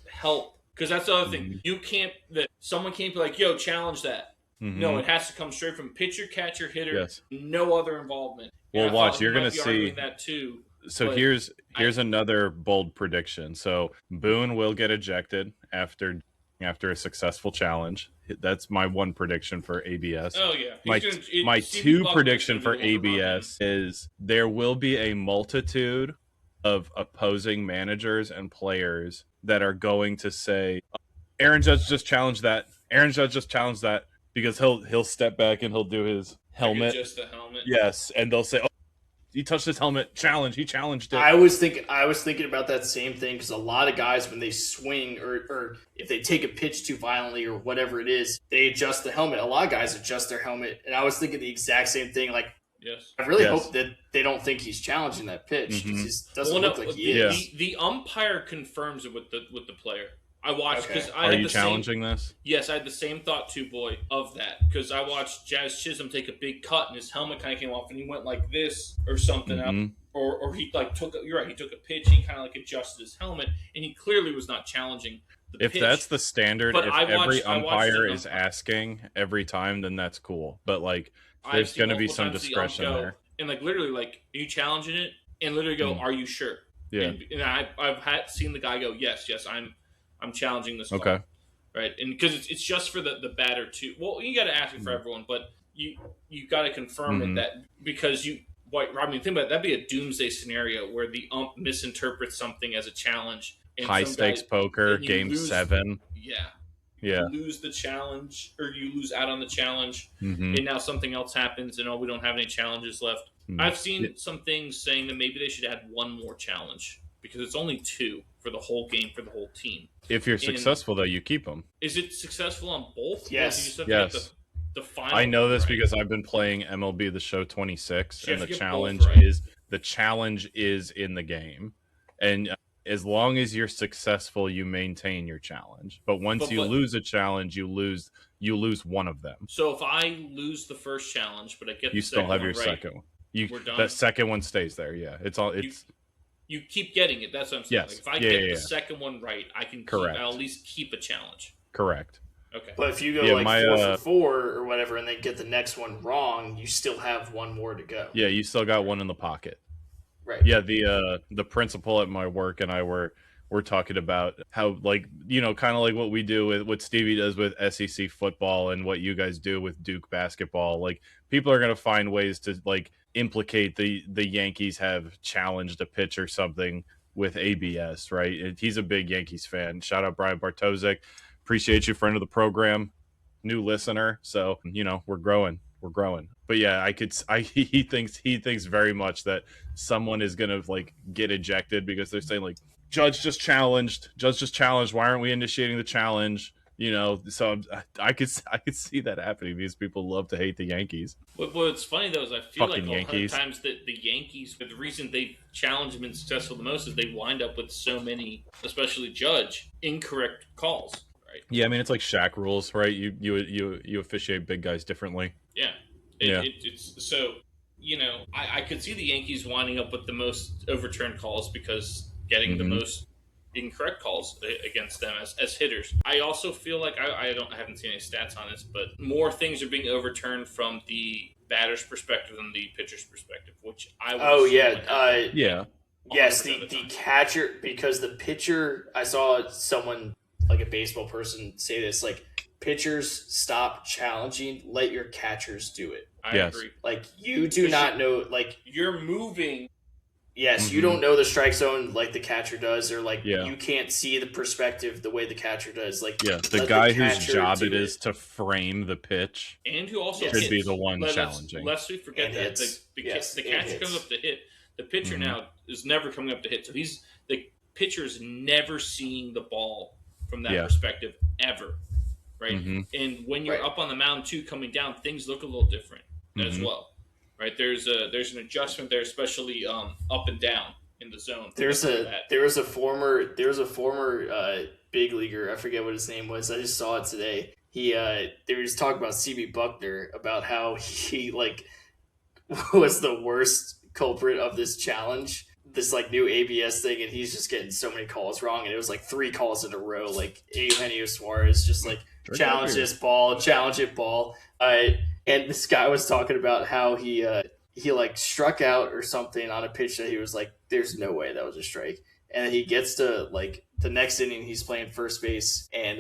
help, because that's the other thing. You can't someone can't be like, "Yo, challenge that." No, it has to come straight from pitcher, catcher, hitter. Yes. No other involvement. Well, watch. You're going to see that too. So here's another bold prediction. So Boone will get ejected after a successful challenge. That's my one prediction for ABS. Oh yeah. My two prediction for ABS is there will be a multitude of opposing managers and players that are going to say, Aaron Judge just challenged that. Aaron Judge just challenged that, because he'll step back and he'll do his helmet. Just the helmet. Yes, and they'll say, "Oh, he touched his helmet. Challenge. He challenged it." I was thinking about that same thing, because a lot of guys, when they swing or if they take a pitch too violently or whatever it is, they adjust the helmet. A lot of guys adjust their helmet, and I was thinking the exact same thing. Like, yes, I really hope that they don't think he's challenging that pitch. It just doesn't look like he is. The umpire confirms it with the player. I watched because Are you challenging this? Yes, I had the same thought too, boy, of that, because I watched Jazz Chisholm take a big cut and his helmet kind of came off and he went like this or something else, or he like took. You're right, he took a pitch. He kind of like adjusted his helmet, and he clearly was not challenging the pitch. If that's the standard, but if every umpire is asking every time, then that's cool. But like, there's going to be some discretion there. And like literally, like, are you challenging it? And literally go, "Are you sure?" Yeah. And I've seen the guy go, "Yes, I'm challenging this call." Okay. Right, and because it's just for the batter too. Well, you got to ask it for everyone, but you got to confirm it, that because think about it, that'd be a doomsday scenario where the ump misinterprets something as a challenge. And high stakes poker, game 7. Yeah. Yeah. You lose the challenge, or you lose out on the challenge, and now something else happens, and we don't have any challenges left. I've seen some things saying that maybe they should add one more challenge, because it's only 2 for the whole game for the whole team. If you're successful, though, you keep them. Is it successful on both? Yes. Yes. The final, I know this because I've been playing MLB The Show 26, and the challenge is in the game, and as long as you're successful, you maintain your challenge. But once you lose a challenge, you lose one of them. So if I lose the first challenge, but I get you still have your second one. We're done. That second one stays there. Yeah, you keep getting it. That's what I'm saying. Yes. Like if I get the second one right, I can I'll at least keep a challenge. Correct. Okay. But if you go 4 for 4 or whatever, and then get the next one wrong, you still have one more to go. Yeah, you still got one in the pocket. Right. Yeah, the principal at my work and I were talking about how, like, kind of like what we do with what Stevie does with SEC football and what you guys do with Duke basketball. Like, people are going to find ways to like implicate the Yankees have challenged a pitch or something with ABS, right? He's a big Yankees fan. Shout out Brian Bartosik. Appreciate you, friend of the program, new listener. So, we're growing. But yeah, he thinks very much that someone is going to like get ejected because they're saying like, Judge just challenged. Why aren't we initiating the challenge? So I could see that happening because people love to hate the Yankees. What's funny though is I feel Fucking like a lot Yankees. of times that the Yankees, the reason they challenge and been successful the most is they wind up with so many, especially Judge, incorrect calls. Right. Yeah, I mean it's like Shaq rules, right? You officiate big guys differently. Yeah. It's so I could see the Yankees winding up with the most overturned calls because getting the most incorrect calls against them as hitters. I also feel like I haven't seen any stats on this, but more things are being overturned from the batter's perspective than the pitcher's perspective, which I would Yes, the catcher, because the pitcher, I saw someone like a baseball person say this, like, pitchers stop challenging, let your catchers do it. I agree. Like, you do not know, like, you're moving. Yes, you don't know the strike zone like the catcher does, or like you can't see the perspective the way the catcher does. Like, the guy whose job it is to frame the pitch and who also should be the one challenging. Lest we forget that the catcher comes up to hit. The pitcher now is never coming up to hit, so the pitcher is never seeing the ball from that perspective ever, right? And when you're up on the mound too, coming down, things look a little different as well. right? There's an adjustment there, especially up and down in the zone. There was a former big leaguer. I forget what his name was. I just saw it today. They were just talking about CB Buckner, about how he like was the worst culprit of this challenge, this like new ABS thing, and he's just getting so many calls wrong, and it was like 3 calls in a row. Like Eugenio Suarez just like challenge this ball, challenge it ball. And this guy was talking about how he like struck out or something on a pitch that he was like, there's no way that was a strike. And then he gets to like the next inning, he's playing first base, and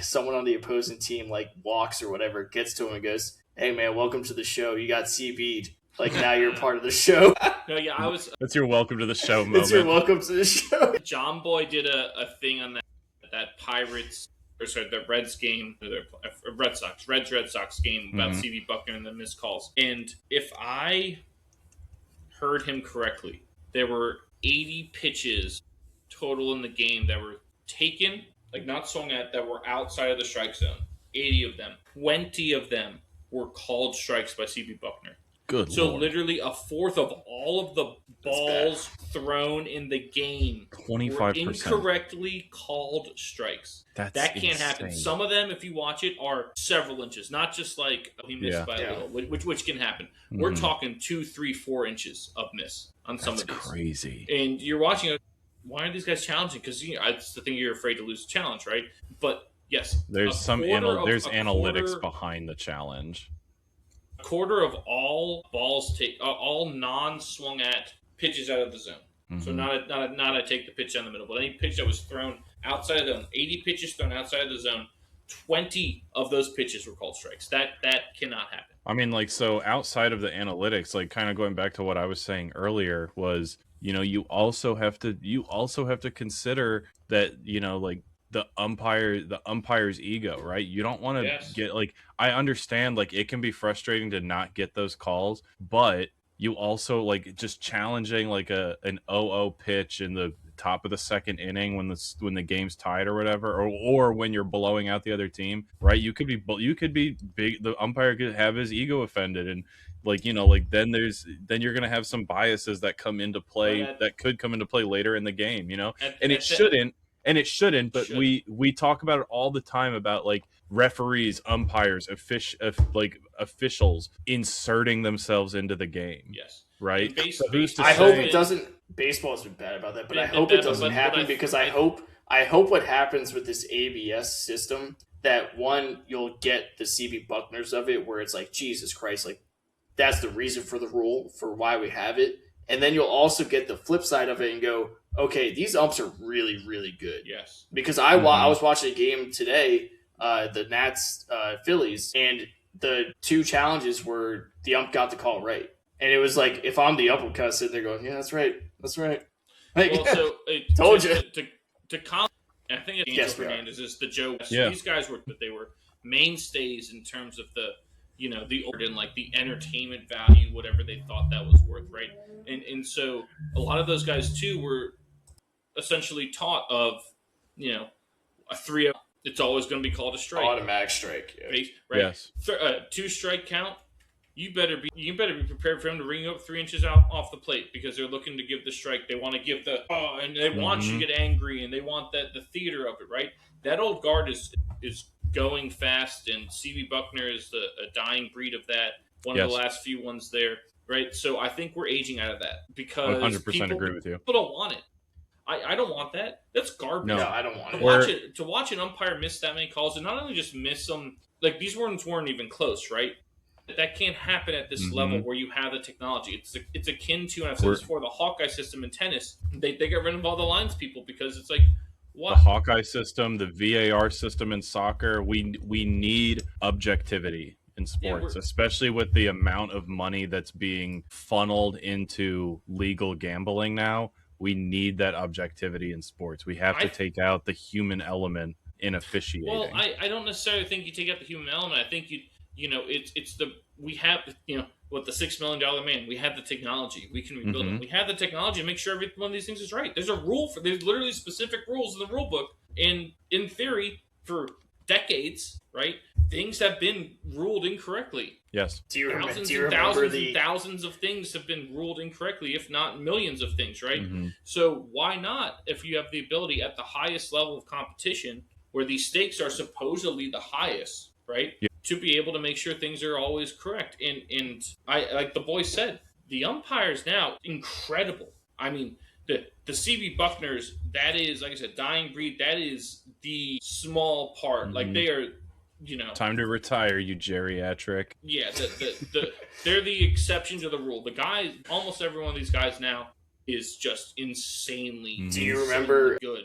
someone on the opposing team like walks or whatever, gets to him and goes, "Hey man, welcome to the show. You got CB'd. Like now you're part of the show." No, yeah, That's your welcome to the show moment. It's your welcome to the show. John Boy did a thing on that Pirates, or sorry, the Reds game, Red Sox game about CB Buckner and the missed calls. And if I heard him correctly, there were 80 pitches total in the game that were taken, like not swung at, that were outside of the strike zone. 80 of them. 20 of them were called strikes by CB Buckner. Good So Lord. literally a fourth of all of the balls thrown in the game 25% were incorrectly called strikes. That can't happen. Some of them, if you watch it, are several inches, not just like he missed by a little, which can happen. We're talking 2, 3, 4 inches of miss on some of these. That's crazy. And you're watching it. Why are these guys challenging? Because it's the thing, you're afraid to lose a challenge, right? But yes, there's analytics behind the challenge. A quarter of all balls all non-swung at pitches out of the zone. So not a take the pitch down the middle, but any pitch that was thrown outside of the zone. 80 pitches thrown outside of the zone. 20 of those pitches were called strikes. That cannot happen. I mean, like, so outside of the analytics, like kind of going back to what I was saying earlier was, you also have to consider that, like the umpire's ego, right? You don't want to get like, I understand like it can be frustrating to not get those calls, but you also like just challenging like an 0-0 pitch in the top of the second inning when the game's tied or whatever, or when you're blowing out the other team, right? You could be big. The umpire could have his ego offended, and then you're gonna have some biases that come into play that could come into play later in the game, and it shouldn't. But we talk about it all the time about like referees, umpires, officials inserting themselves into the game. Yes. Right. I hope it doesn't. Baseball's been bad about that, but I hope it doesn't happen, because I hope what happens with this ABS system, that one, you'll get the CB Buckners of it, where it's like, Jesus Christ, like that's the reason for the rule, for why we have it. And then you'll also get the flip side of it and go, okay, these umps are really, really good. Yes. Because I was watching a game today, the Nats Phillies, and the 2 challenges were the ump got the call right. And it was like, if I'm the ump, I'm kind of sitting there going, yeah, that's right. Like, well, so told you. To comment, I think Angel Hernandez is the Joe West. Yeah. These guys were mainstays in terms of the order and like the entertainment value, whatever they thought that was worth, right? And so a lot of those guys too were essentially taught of, a 3-0, it's always going to be called a strike, automatic strike, right? Yes. 2 strike count. You better be prepared for him to ring you up 3 inches off the plate, because they're looking to give the strike. They want to give and they want you to get angry, and they want the theater of it, right? That old guard is going fast, and CB Buckner is a dying breed of that. One of the last few ones there, right? So I think we're aging out of that, because 100% agree with you. People don't want it. I don't want that. That's garbage. No, I don't want it. To watch an umpire miss that many calls, and not only just miss them, like these ones weren't even close, right? That can't happen at this level where you have the technology. It's akin to, and I've said this before, the Hawkeye system in tennis. They get rid of all the lines people, because it's like, what? The Hawkeye system, the VAR system in soccer, we need objectivity in sports, especially with the amount of money that's being funneled into legal gambling now. We need that objectivity in sports. We have to take out the human element in officiating. Well, I don't necessarily think you take out the human element. I think we have the $6 million man. We have the technology. We can rebuild it. We have the technology to make sure every one of these things is right. There's literally specific rules in the rule book. And in theory, for decades, right? Things have been ruled incorrectly. Yes. Thousands of things have been ruled incorrectly, if not millions of things, right? Mm-hmm. So why not, if you have the ability at the highest level of competition, where these stakes are supposedly the highest, right? Yeah. To be able to make sure things are always correct. And I, like the boy said, the umpires now, incredible. I mean, the CB Buckners, that is, like I said, dying breed. That is the small part. Mm-hmm. Like they are, time to retire, you geriatric. Yeah, they're the exception to the rule. The guys, almost every one of these guys now is just insanely. Do you remember good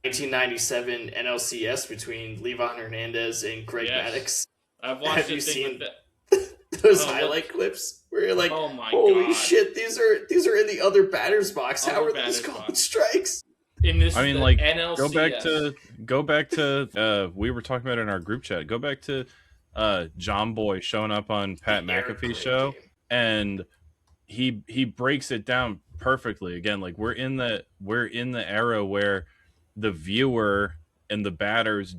1997 NLCS between Levon Hernandez and Greg Maddux? I've watched. Have you seen those highlight clips where you're like, "Oh my holy God. shit, these are in the other batter's box. How are these called strikes?" In this, I mean, like, NLCS. go back to we were talking about it in our group chat. Go back to John Boy showing up on Pat McAfee's show, and he breaks it down perfectly. Again, like we're in the era where the viewer and the batters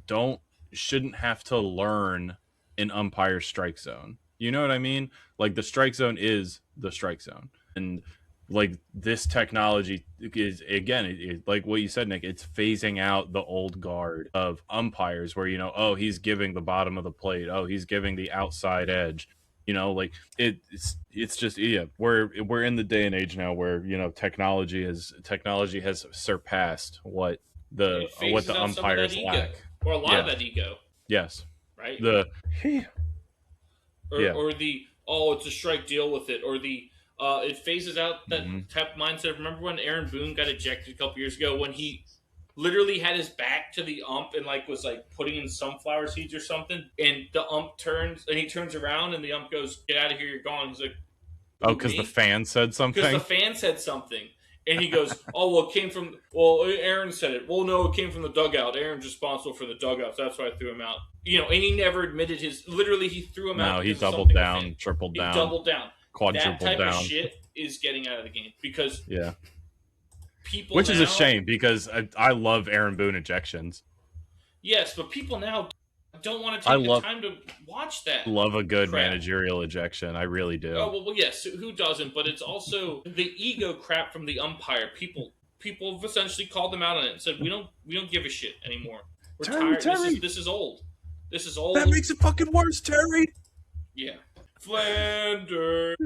shouldn't have to learn an umpire's strike zone. You know what I mean? Like the strike zone is the strike zone, and like this technology is, again, like what you said, Nick, it's phasing out the old guard of umpires where, oh, he's giving the bottom of the plate. Oh, he's giving the outside edge. Like it's just, we're in the day and age now where, technology has surpassed what the umpires lack. Or a lot of that ego. Yes. Right? Or the, oh, it's a strike, deal with it. Or the, it phases out that type of mindset. Remember when Aaron Boone got ejected a couple years ago when he literally had his back to the ump and was putting in sunflower seeds or something, and the ump turns around and the ump goes, "Get out of here, you're gone." He's like, "Oh, because the fan said something." Because the fan said something, and he goes, "Oh, well, it came from Aaron said it." "Well, no, it came from the dugout. Aaron's responsible for the dugout, so that's why I threw him out." And he never admitted his. Literally, he threw him out. No, he doubled down, tripled down, doubled down. Quadruple that type down. of shit is getting out of the game because people which is now, a shame because I love Aaron Boone ejections. Yes, but people now don't want to take the time to watch that. Love a good managerial ejection. I really do. Oh well, yes. Who doesn't? But it's also the ego crap from the umpire. People have essentially called them out on it and said we don't give a shit anymore. We're tired. Terry. This is old. This is old. That makes it fucking worse, Terry. Yeah. Flanders.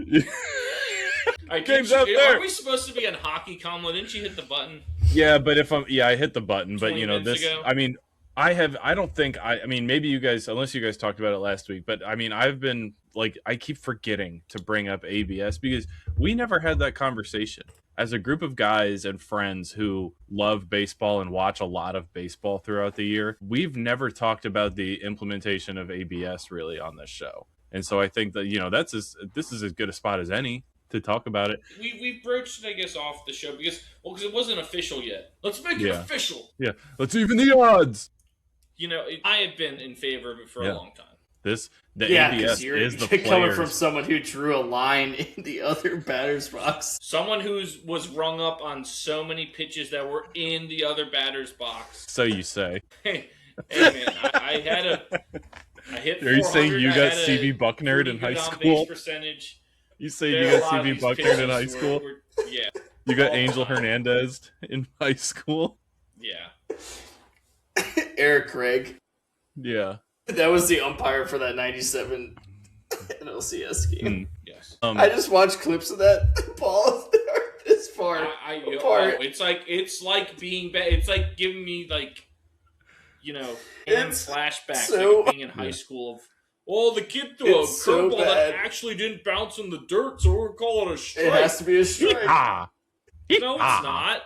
Game's out there. Are we supposed to be on hockey, Kamala? Didn't you hit the button? Yeah, but I hit the button. But this. Ago? I mean, I don't think maybe you guys, unless you guys talked about it last week, but I mean, I've been I keep forgetting to bring up ABS because we never had that conversation as a group of guys and friends who love baseball and watch a lot of baseball throughout the year. We've never talked about the implementation of ABS really on this show. And so I think that this is as good a spot as any to talk about it. We broached it, I guess, off the show because it wasn't official yet. Let's make it official. Yeah, let's even the odds. I have been in favor of it for a long time. ABS is the players. Coming from someone who drew a line in the other batter's box. Someone who was rung up on so many pitches that were in the other batter's box. So you say. Hey man, I hit. Are you saying you got CB Bucknerd in high school? Percentage. You say you got CB Bucknerd in high school? Yeah. You got Angel Hernandez in high school? Yeah. Eric Craig. Yeah. That was the umpire for that 97 NLCS game. Yes. I just watched clips of that ball this far apart. It's like being bad. It's like giving me flashbacks so, being in high school of, the kid threw a curveball that actually didn't bounce in the dirt, so we're calling it a strike. It has to be a strike. No, it's not.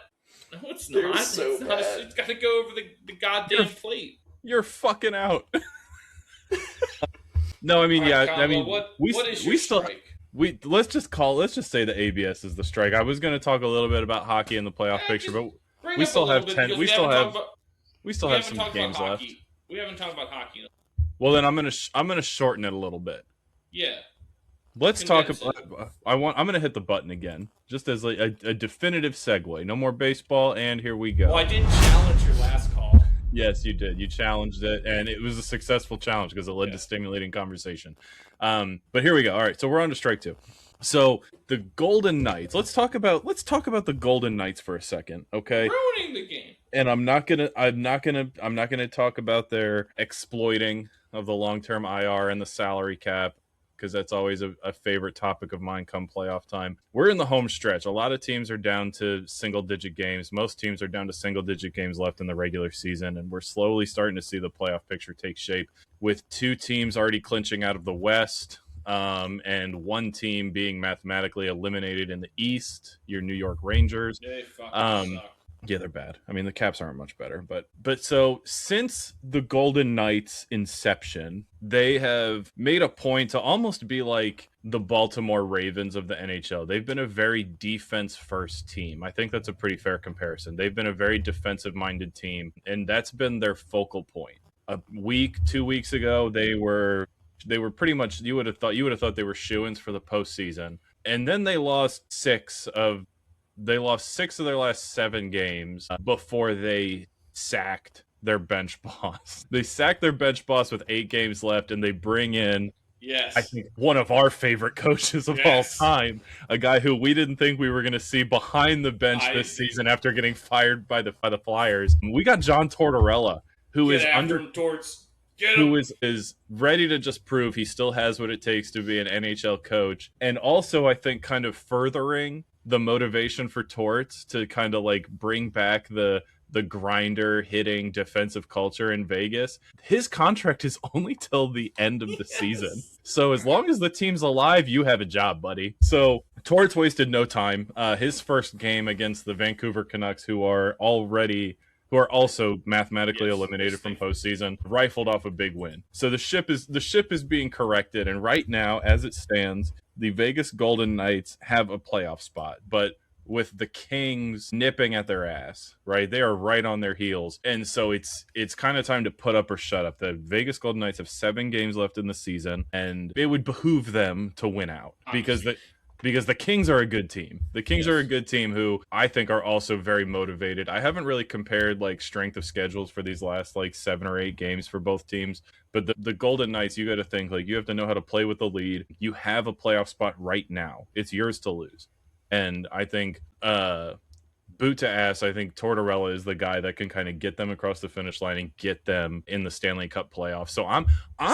No, it's not. So it's got to go over the goddamn plate. You're fucking out. No, I mean, what is your strike? Let's just say that ABS is the strike. I was going to talk a little bit about hockey in the playoff picture, but we still have 10. We still have some games left. We haven't talked about hockey. Well, then I'm gonna shorten it a little bit. Yeah. Let's talk about. I'm gonna hit the button again, just as a definitive segue. No more baseball, and here we go. Well, I didn't challenge your last call. Yes, you did. You challenged it, and it was a successful challenge because it led to stimulating conversation. But here we go. All right, so we're on to strike 2. So the Golden Knights. Let's talk about the Golden Knights for a second, okay? Ruining the game. And I'm not gonna talk about their exploiting of the long-term IR and the salary cap, because that's always a favorite topic of mine come playoff time. We're in the home stretch. A lot of teams are down to single-digit games. Most teams are down to single-digit games left in the regular season, and we're slowly starting to see the playoff picture take shape, with 2 teams already clinching out of the West, and 1 team being mathematically eliminated in the East, your New York Rangers. They fucking suck. Yeah, they're bad. I mean, the Caps aren't much better, but so since the Golden Knights' inception, they have made a point to almost be like the Baltimore Ravens of the NHL. They've been a very defense-first team. I think that's a pretty fair comparison. They've been a very defensive-minded team, and that's been their focal point. 2 weeks ago, they were pretty much, you would have thought they were shoo-ins for the postseason, and then they lost 6 of their last 7 games before they sacked their bench boss. They sacked their bench boss with 8 games left, and they bring in, I think, one of our favorite coaches of all time, a guy who we didn't think we were going to see behind the bench this season after getting fired by the Flyers. We got John Tortorella, who is ready to just prove he still has what it takes to be an NHL coach, and also I think kind of furthering the motivation for Torts to kind of like bring back the grinder hitting defensive culture in Vegas. His contract is only till the end of the season. So as long as the team's alive, you have a job, buddy. So Torts wasted no time. His first game against the Vancouver Canucks, who are also mathematically eliminated from postseason, rifled off a big win. So the ship is being corrected, and right now, as it stands, the Vegas Golden Knights have a playoff spot, but with the Kings nipping at their ass, right? They are right on their heels. And so it's kind of time to put up or shut up. The Vegas Golden Knights have 7 games left in the season, and it would behoove them to win out because the Kings are a good team. The Kings are a good team who I think are also very motivated. I haven't really compared like strength of schedules for these last like 7 or 8 games for both teams, but the Golden Knights, you got to think like you have to know how to play with the lead. You have a playoff spot right now. It's yours to lose. And I think boot to ass, I think Tortorella is the guy that can kind of get them across the finish line and get them in the Stanley Cup playoffs. So I'm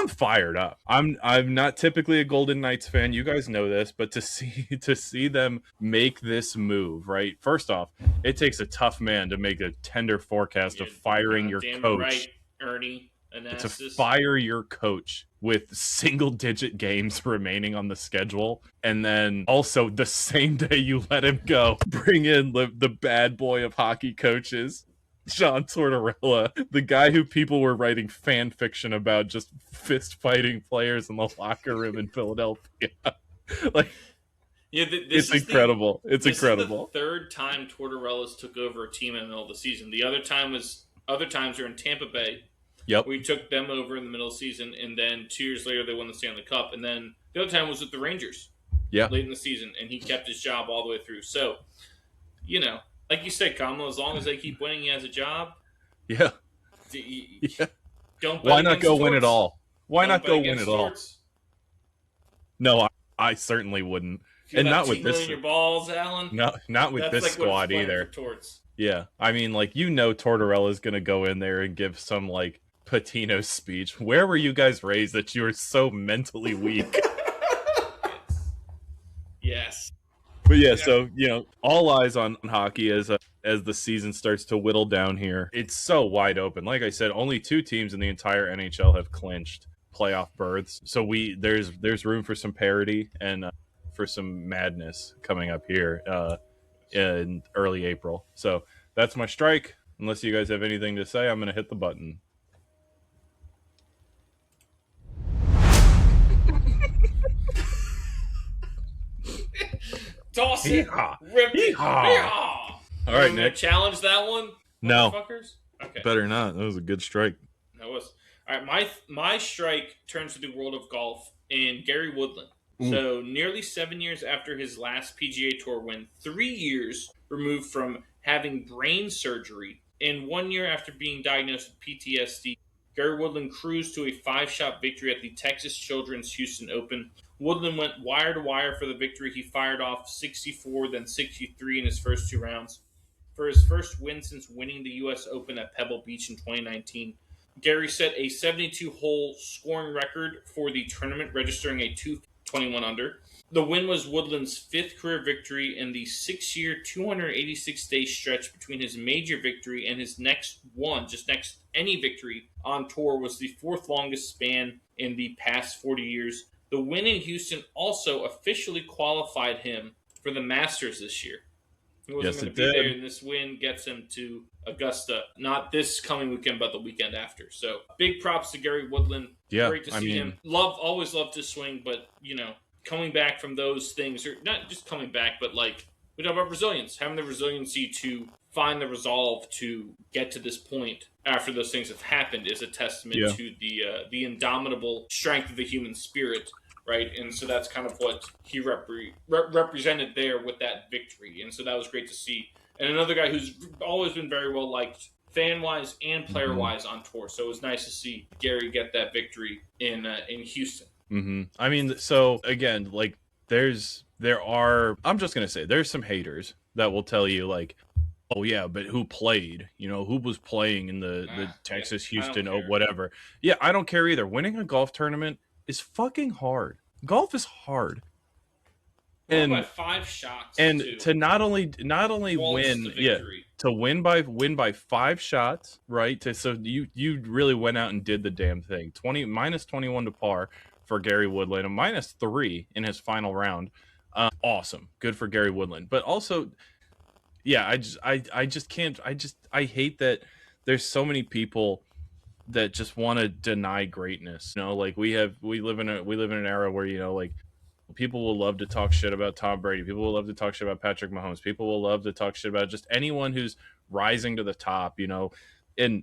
fired up. I'm not typically a Golden Knights fan. You guys know this, but to see them make this move, right? First off, it takes a tough man to make a tender forecast of firing your coach. Right, Ernie. To fire your coach with single-digit games remaining on the schedule, and then also the same day you let him go, bring in the bad boy of hockey coaches, John Tortorella, the guy who people were writing fan fiction about, just fist-fighting players in the locker room in Philadelphia. Like, it's incredible. It's incredible. This is the 3rd time Tortorella's took over a team in the middle of the season. The other times were in Tampa Bay. Yep. We took them over in the middle of the season, and then 2 years later they won the Stanley Cup. And then the other time was with the Rangers late in the season, and he kept his job all the way through. So, like you said, Kamo, as long as they keep winning, he has a job. Yeah. Don't bet Why not go sports. win it all? Why Don't not go win it sports. all? No, I certainly wouldn't. And not with this. Your balls, Alan. No, not with this squad either. Yeah, I mean, like, Tortorella's going to go in there and give some, like, Patino speech. Where were you guys raised that you were so mentally weak? Yes. But yeah, so, all eyes on hockey as the season starts to whittle down here. It's so wide open. Like I said, only 2 teams in the entire NHL have clinched playoff berths. So there's room for some parity and for some madness coming up here in early April. So that's my strike. Unless you guys have anything to say, I'm going to hit the button. Toss it. Rip it. All right, Nick. Challenge that one? No. Okay. Better not. That was a good strike. That was. All right, my strike turns to the world of golf and Gary Woodland. Ooh. So nearly 7 years after his last PGA Tour win, 3 years removed from having brain surgery In 1 year after being diagnosed with PTSD, Gary Woodland cruised to a 5-shot victory at the Texas Children's Houston Open. Woodland went wire to wire for the victory. He fired off 64, then 63 in his first 2 rounds. For his first win since winning the U.S. Open at Pebble Beach in 2019, Gary set a 72-hole scoring record for the tournament, registering a 221 under. The win was Woodland's 5th career victory in the 6-year, 286-day stretch between his major victory and his next any victory on tour was the 4th longest span in the past 40 years. The win in Houston also officially qualified him for the Masters this year. He wasn't going to be there, and this win gets him to Augusta, not this coming weekend, but the weekend after. So, big props to Gary Woodland. Yeah, great to see him. Always loved his swing, but, coming back from those things, or not just coming back, but we talk about resilience, having the resiliency to find the resolve to get to this point after those things have happened is a testament to the indomitable strength of the human spirit, right? And so that's kind of what he represented there with that victory, and so that was great to see. And another guy who's always been very well liked, fan-wise and player-wise on tour, so it was nice to see Gary get that victory in Houston. Mm-hmm. So again, I'm just gonna say there's some haters that will tell you oh yeah, but who played? Who was playing in the Texas Houston or whatever? Yeah, I don't care either. Winning a golf tournament is fucking hard. Golf is hard. And by 5 shots, and too. To not only win, to win by 5 shots, right? So you really went out and did the damn thing. Minus 21 to par for Gary Woodland, and minus 3 in his final round. Awesome, good for Gary Woodland. But also, yeah, I just can't. I hate that there's so many people that just want to deny greatness. We live in an era where people will love to talk shit about Tom Brady. People will love to talk shit about Patrick Mahomes. People will love to talk shit about just anyone who's rising to the top. And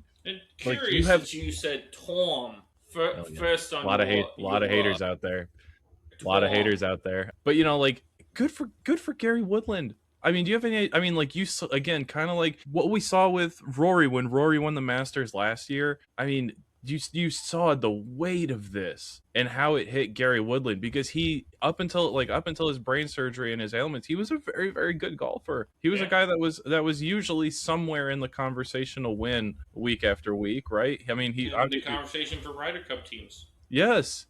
curious that you said Tom first on a lot of haters out there. A lot of haters out there. But good for Gary Woodland. Do you have any? You again, kind of like what we saw with Rory when Rory won the Masters last year. You saw the weight of this and how it hit Gary Woodland, because he up until his brain surgery and his ailments, he was a very, very good golfer. He was a guy that was usually somewhere in the conversation to win week after week, right? He the conversation for Ryder Cup teams. Yes.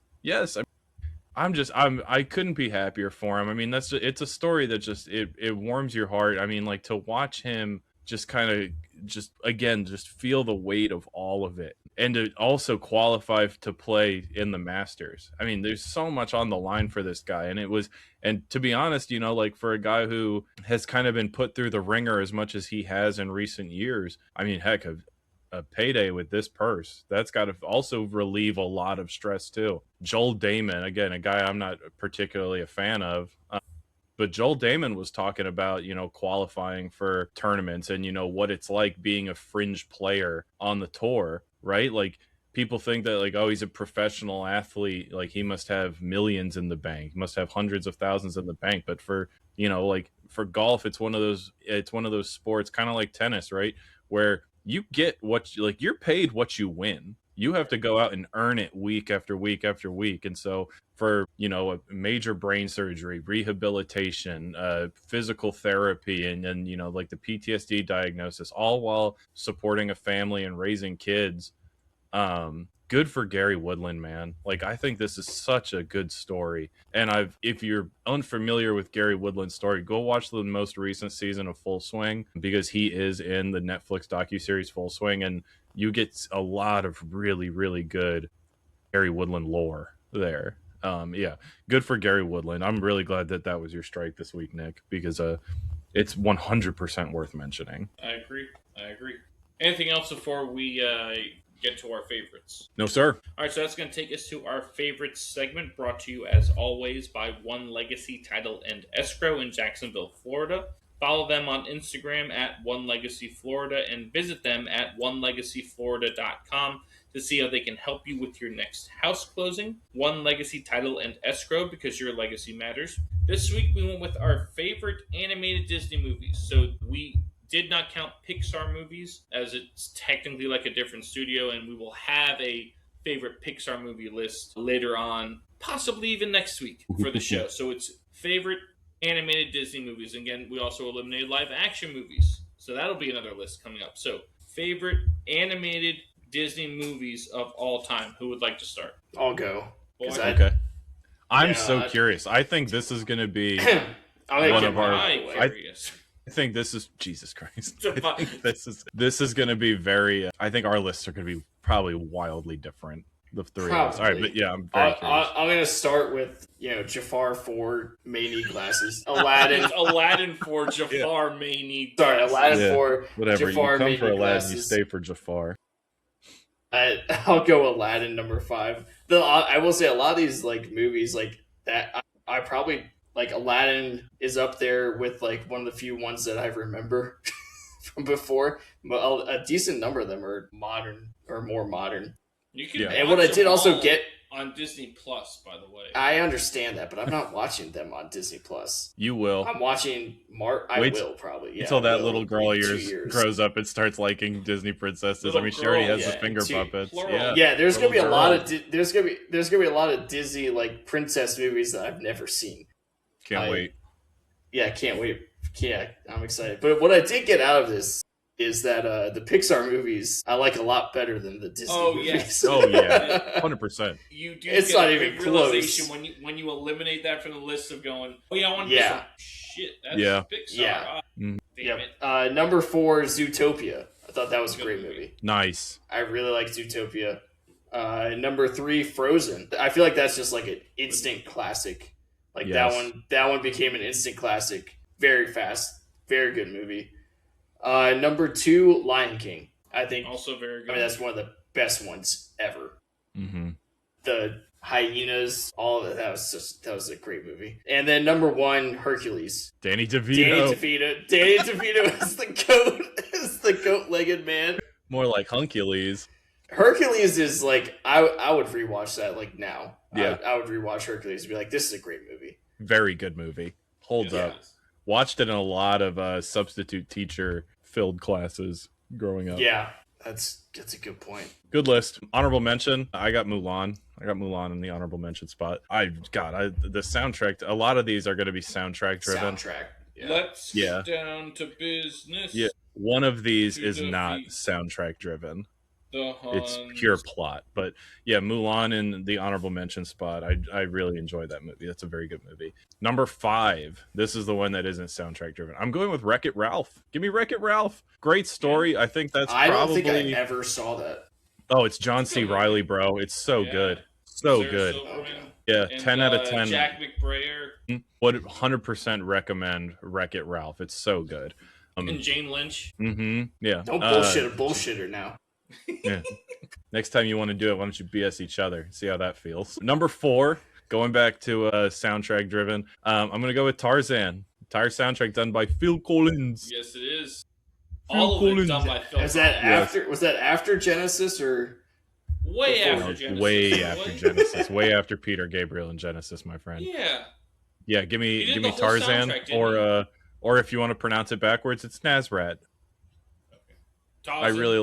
I couldn't be happier for him. It's a story that just it warms your heart. To watch him just kind of just feel the weight of all of it, and to also qualify to play in the Masters. There's so much on the line for this guy, and to be honest, for a guy who has kind of been put through the ringer as much as he has in recent years, heck, a payday with this purse, that's got to also relieve a lot of stress too. Joel Damon, again, a guy I'm not particularly a fan of, but Joel Damon was talking about, qualifying for tournaments and, what it's like being a fringe player on the tour, right? People think that oh, he's a professional athlete, he must have millions in the bank, he must have hundreds of thousands in the bank. But for, for golf, it's one of those sports, kind of like tennis, right? Where you get you're paid what you win. You have to go out and earn it week after week after week. And so for, a major brain surgery, rehabilitation, physical therapy, and then, the PTSD diagnosis, all while supporting a family and raising kids. Good for Gary Woodland, man. I think this is such a good story. And if you're unfamiliar with Gary Woodland's story, go watch the most recent season of Full Swing, because he is in the Netflix docuseries Full Swing, and you get a lot of really, really good Gary Woodland lore there. Good for Gary Woodland. I'm really glad that was your strike this week, Nick, because it's 100% worth mentioning. I agree. Anything else before we get to our favorites? No, sir. All right, so that's going to take us to our favorites segment, brought to you as always by One Legacy Title and Escrow in Jacksonville, Florida. Follow them on Instagram at One Legacy Florida, and visit them at onelegacyflorida.com to see how they can help you with your next house closing. One Legacy Title and Escrow, because your legacy matters. This week we went with our favorite animated Disney movies. So we did not count Pixar movies, as it's technically like a different studio, and we will have a favorite Pixar movie list later on, possibly even next week for the show. So it's favorite animated Disney movies. Again, we also eliminated live action movies, so that'll be another list coming up. So favorite animated Disney movies of all time. Who would like to start? I'll go. Okay. I'm so curious. I think this is going to be one of our. I think this is Jesus Christ. I think this is going to be very. I think our lists are going to be probably wildly different. The three of us. All right, but yeah, I'm very curious. I'm going to start with Jafar 4 may need glasses. Aladdin 4 Jafar may need glasses. Sorry, Aladdin 4 whatever. Jafar you come may for need Aladdin, glasses. you stay for Jafar. I'll go Aladdin number 5. I will say a lot of these like movies like that. I probably like Aladdin is up there with like one of the few ones that I remember from before. But a decent number of them are modern or more modern. You can and what I did also get on Disney Plus, by the way. I understand that, but I'm not watching them on Disney Plus. You will. I'm watching I will probably. Yeah, until that little girl of yours grows up and starts liking Disney princesses. Little I mean, she girl, already has the finger puppets. Plural. Yeah, there's gonna be a girl. lot of there's gonna be a lot of Disney like princess movies that I've never seen. Can't wait. Yeah, can't wait. Yeah, I'm excited. But what I did get out of this is that the Pixar movies I like a lot better than the Disney movies. Yes. Oh yeah, 100%. You do. It's get not a even big close. realization when you eliminate that from the list of going. Oh yeah, I want Yeah. this one. Shit, that's Pixar. Yeah. Damn Yep. it. Number 4 is Zootopia. I thought that was a great movie. Nice. I really like Zootopia. Number 3, Frozen. I feel like that's just like an instant classic. Like that one became an instant classic very fast. Very good movie. Number 2, Lion King. I think Also very good. I mean that's one of the best ones ever. Mm-hmm. The hyenas, all of that was a great movie. And then number 1, Hercules. Danny DeVito. Danny DeVito is the goat. Is the goat-legged man. More like Huncules. Hercules is like I would rewatch that like now. Yeah. I would rewatch Hercules and be like, this is a great movie. Very good movie. Holds up. Watched it in a lot of substitute teacher filled classes growing up. Yeah, that's a good point. Good list. Honorable mention. I got Mulan. In the honorable mention spot. The soundtrack. A lot of these are going to be soundtrack driven. Yeah. Let's get down to business. Yeah. One of these is not soundtrack driven. It's pure plot. But yeah, Mulan in the honorable mention spot. I really enjoyed that movie. That's a very good movie. Number 5. This is the one that isn't soundtrack driven. I'm going with Wreck-It Ralph. Give me Wreck-It Ralph. Great story. I think that's I probably... don't think I ever saw that. Oh, it's John C. Reilly, bro. It's so good. So Sarah good. Silverman, Yeah, and, 10 out of 10. Jack McBrayer. Would 100% recommend Wreck-It Ralph. It's so good. And Jane Lynch. Mm-hmm. Yeah. Don't bullshitter now. Yeah. Next time you want to do it, why don't you BS each other? See how that feels. Number 4, going back to soundtrack driven. I'm going to go with Tarzan. Entire soundtrack done by Phil Collins. Yes, it is. Phil All of Collins. it done by Phil. Was that after? Was that after Genesis or way before? after Genesis? Way after Genesis. Way after Peter Gabriel and Genesis, my friend. Yeah. Yeah. Give me the whole Tarzan, soundtrack, or if you want to pronounce it backwards, it's Nazrat. Tarzan. I really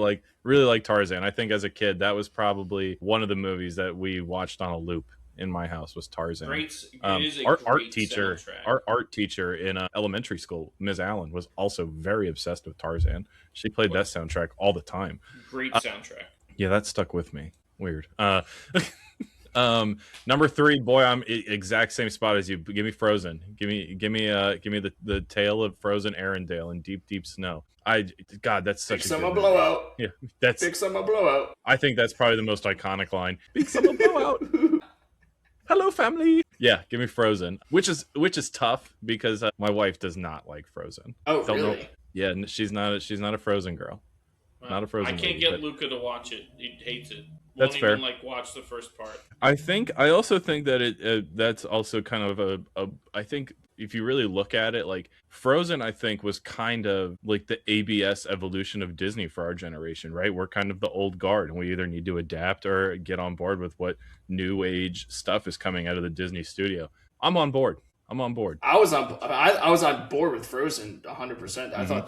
like Tarzan. I think as a kid, that was probably one of the movies that we watched on a loop in my house was Tarzan. Our art teacher in elementary school, Ms. Allen, was also very obsessed with Tarzan. She played that soundtrack all the time. Great soundtrack. Yeah, that stuck with me. Weird. Number 3, boy, I'm exact same spot as you. Give me Frozen. Give me the tale of Frozen Arendelle in deep, deep snow. That's such Big a Summer good Blowout? Yeah, that's Big Summer Blowout. I think that's probably the most iconic line. Big Summer Blowout. Hello, family. Yeah, give me Frozen, which is tough because my wife does not like Frozen. Oh, really? Yeah, she's not a Frozen girl. Not a Frozen. I can't get Luca to watch it. He hates it. That's fair. Even, watch the first part. I also think that that's also kind of I think if you really look at it, like Frozen, I think was kind of like the ABS evolution of Disney for our generation, right? We're kind of the old guard, and we either need to adapt or get on board with what new age stuff is coming out of the Disney studio. I'm on board. I was on board with Frozen 100%. I thought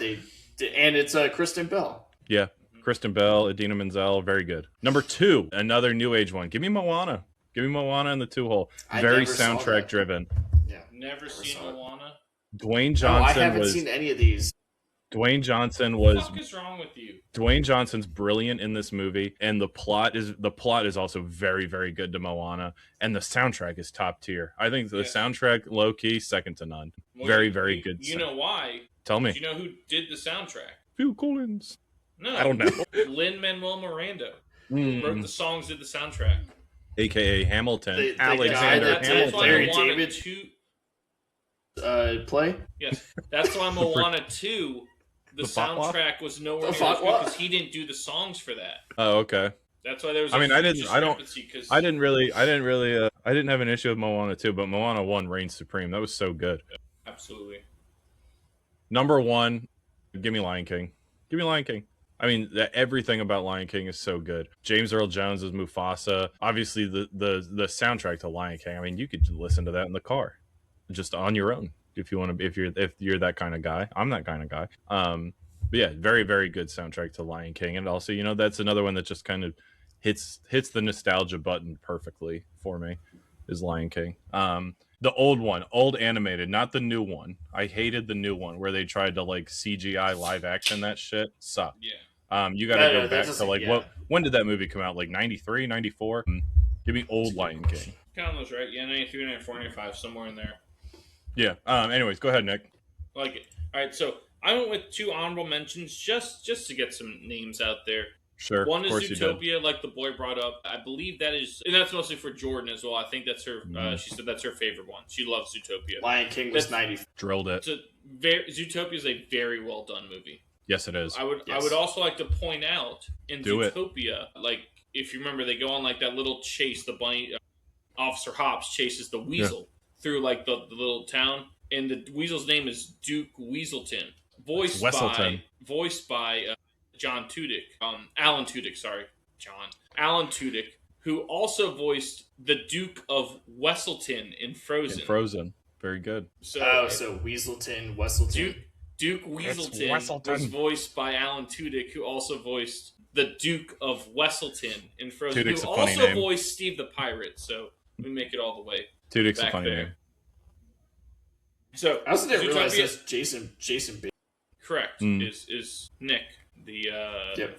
And it's Kristen Bell. Yeah. Kristen Bell, Idina Menzel, very good. Number 2, another new age one. Give me Moana. Give me Moana in the 2-hole. Very soundtrack driven. Yeah. Never seen Moana. Dwayne Johnson I haven't seen any of these. Dwayne Johnson was. What the fuck is wrong with you? Dwayne Johnson's brilliant in this movie, and the plot is also very, very good to Moana, and the soundtrack is top tier. I think the soundtrack, low key, second to none. Well, very, very good. You know why? Tell me. Do you know who did the soundtrack? Phil Collins. No, I don't know. Lin-Manuel Miranda wrote the songs, did the soundtrack, aka Hamilton. Alexander Hamilton. That's why Larry Moana David 2. Play. Yes, that's why Moana 2. The soundtrack was nowhere near as good because he didn't do the songs for that. Oh, okay. That's why there was. I didn't really. I didn't have an issue with Moana 2, but Moana 1 reigns supreme. That was so good. Absolutely. Number 1, give me Lion King. Give me Lion King. I mean, everything about Lion King is so good. James Earl Jones as Mufasa. Obviously, the soundtrack to Lion King. I mean, you could listen to that in the car, just on your own. If you want to, if you're that kind of guy. I'm that kind of guy. But yeah, very, very good soundtrack to Lion King. And also, that's another one that just kind of hits the nostalgia button perfectly for me, is Lion King. The old one, old animated, not the new one. I hated the new one where they tried to like CGI live action that shit. Sucked. Yeah. You gotta go back to like when did that movie come out? Like 93, 94? Give me old Lion King. Count those right. Yeah, 93, 94, 95, somewhere in there. Yeah. Anyways, go ahead, Nick. Like it. All right. So I went with 2 honorable mentions just to get some names out there. Sure. One is Zootopia, like the boy brought up. I believe that is, and that's mostly for Jordan as well. I think that's her. She said that's her favorite one. She loves Zootopia. Lion King was 90. Drilled it. Zootopia is a very well done movie. Yes, it is. I would also like to point out in Zootopia, like if you remember, they go on like that little chase. The bunny, Officer Hops chases the weasel through like the little town, and the weasel's name is Duke Weaselton, voiced by Alan Tudyk, who also voiced the Duke of Weselton in Frozen. Very good. So Weaselton. Duke Weaselton was voiced by Alan Tudyk, who also voiced the Duke of Weselton in Frozen, Tudyk's who a funny also name. voiced Steve the Pirate. So we make it all the way. Tudyk's back a funny there. name. So I also didn't realize that's Jason. Correct. Is Nick the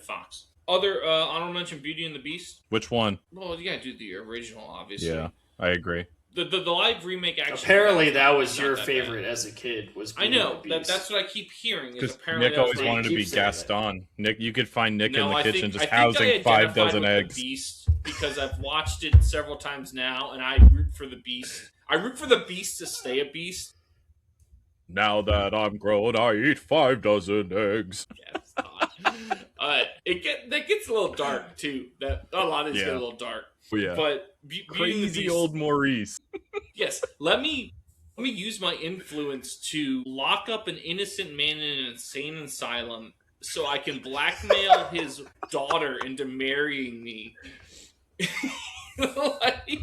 fox? Other honorable mention: Beauty and the Beast. Which one? Well, you gotta do the original, obviously. Yeah, I agree. The live remake actually. Apparently, that was your favorite as a kid. Was Beauty I know and the Beast. that's what I keep hearing. Because Nick always wanted to be Gaston. Nick, you could find Nick in the kitchen just housing 5 dozen eggs. The Beast because I've watched it several times now, and I root for the Beast. I root for the Beast to stay a beast. Now that I'm grown, I eat 5 dozen eggs. Yes, that gets a little dark too. That a lot of these get a little dark. Yeah. But crazy old Maurice. Yes, let me use my influence to lock up an innocent man in an insane asylum so I can blackmail his daughter into marrying me. Like,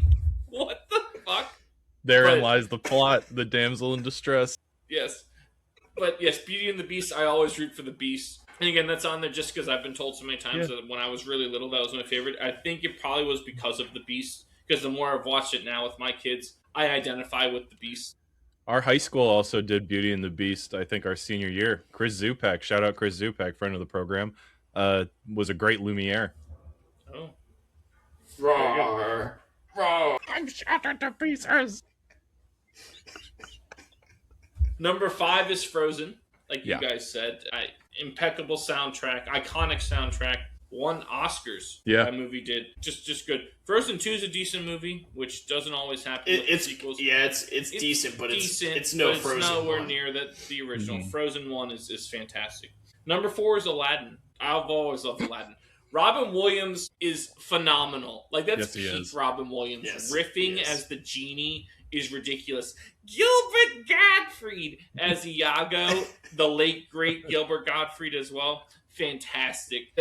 what the fuck? Therein lies the plot, the damsel in distress. Yes. But yes, Beauty and the Beast, I always root for the Beast. And again, that's on there just because I've been told so many times that when I was really little, that was my favorite. I think it probably was because of the Beast. Because the more I've watched it now with my kids, I identify with the Beast. Our high school also did Beauty and the Beast, I think, our senior year. Chris Zupak, shout out Chris Zupak, friend of the program, was a great Lumiere. Oh. Roar. I'm shattered to pieces. Number 5 is Frozen, like you guys said. Impeccable soundtrack, iconic soundtrack. Won Oscars. That movie did just good. Frozen 2 is a decent movie, which doesn't always happen with sequels. Yeah, it's decent, but decent, it's no Frozen. It's nowhere 1. near the original. Frozen 1 is fantastic. Number 4 is Aladdin. I've always loved Aladdin. Robin Williams is phenomenal. Like that's peak Robin Williams. Riffing as the genie is ridiculous. Gilbert Gottfried as Iago, the late great Gilbert Gottfried as well. Fantastic.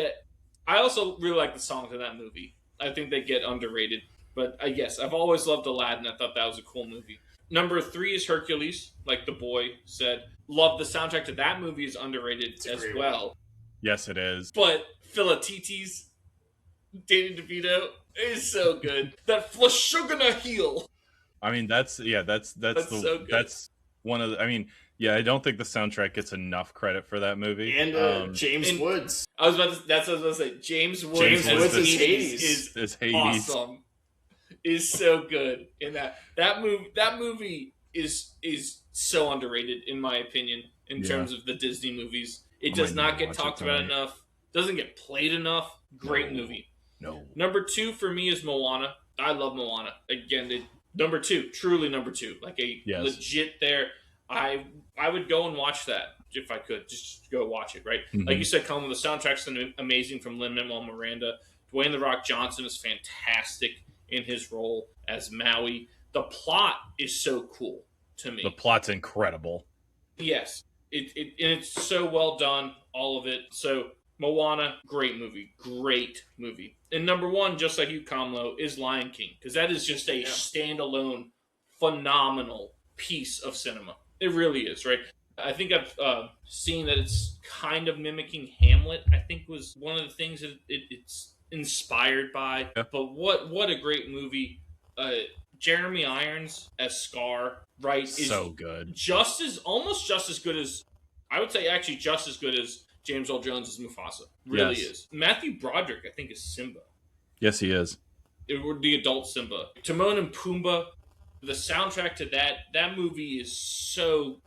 I also really like the songs in that movie. I think they get underrated. But yes, I've always loved Aladdin. I thought that was a cool movie. Number 3 is Hercules, like the boy said. Love the soundtrack to that movie is underrated as well. One. Yes, it is. But Philatites, Danny DeVito, is so good. That Flashugana heel. I mean, that's one of the, I mean, yeah, I don't think the soundtrack gets enough credit for that movie. And James Woods. That's what I was about to say. James Woods is Hades. Is awesome. Is so good in that. That movie is so underrated in my opinion in terms of the Disney movies. It does not get talked about enough. Doesn't get played enough. Great movie. No. Number 2 for me is Moana. I love Moana. Again, number 2, truly number 2, like a legit there. I would go and watch that if I could. Just go watch it, right? Mm-hmm. Like you said, Colin, the soundtrack's amazing from Lin-Manuel Miranda. Dwayne "The Rock" Johnson is fantastic in his role as Maui. The plot is so cool to me. The plot's incredible. Yes. It's so well done, all of it. So Moana, great movie. And number 1, just like you, Kamlo, is Lion King. Because that is just a standalone, phenomenal piece of cinema. It really is, right? I think I've seen that it's kind of mimicking Hamlet, I think was one of the things that it's inspired by. Yeah. But what a great movie. Jeremy Irons as Scar, right? Is so good. Almost just as good as, I would say actually just as good as James Earl Jones as Mufasa. Really is. Matthew Broderick, I think, is Simba. Yes, he is. The adult Simba. Timon and Pumbaa, the soundtrack to that movie is so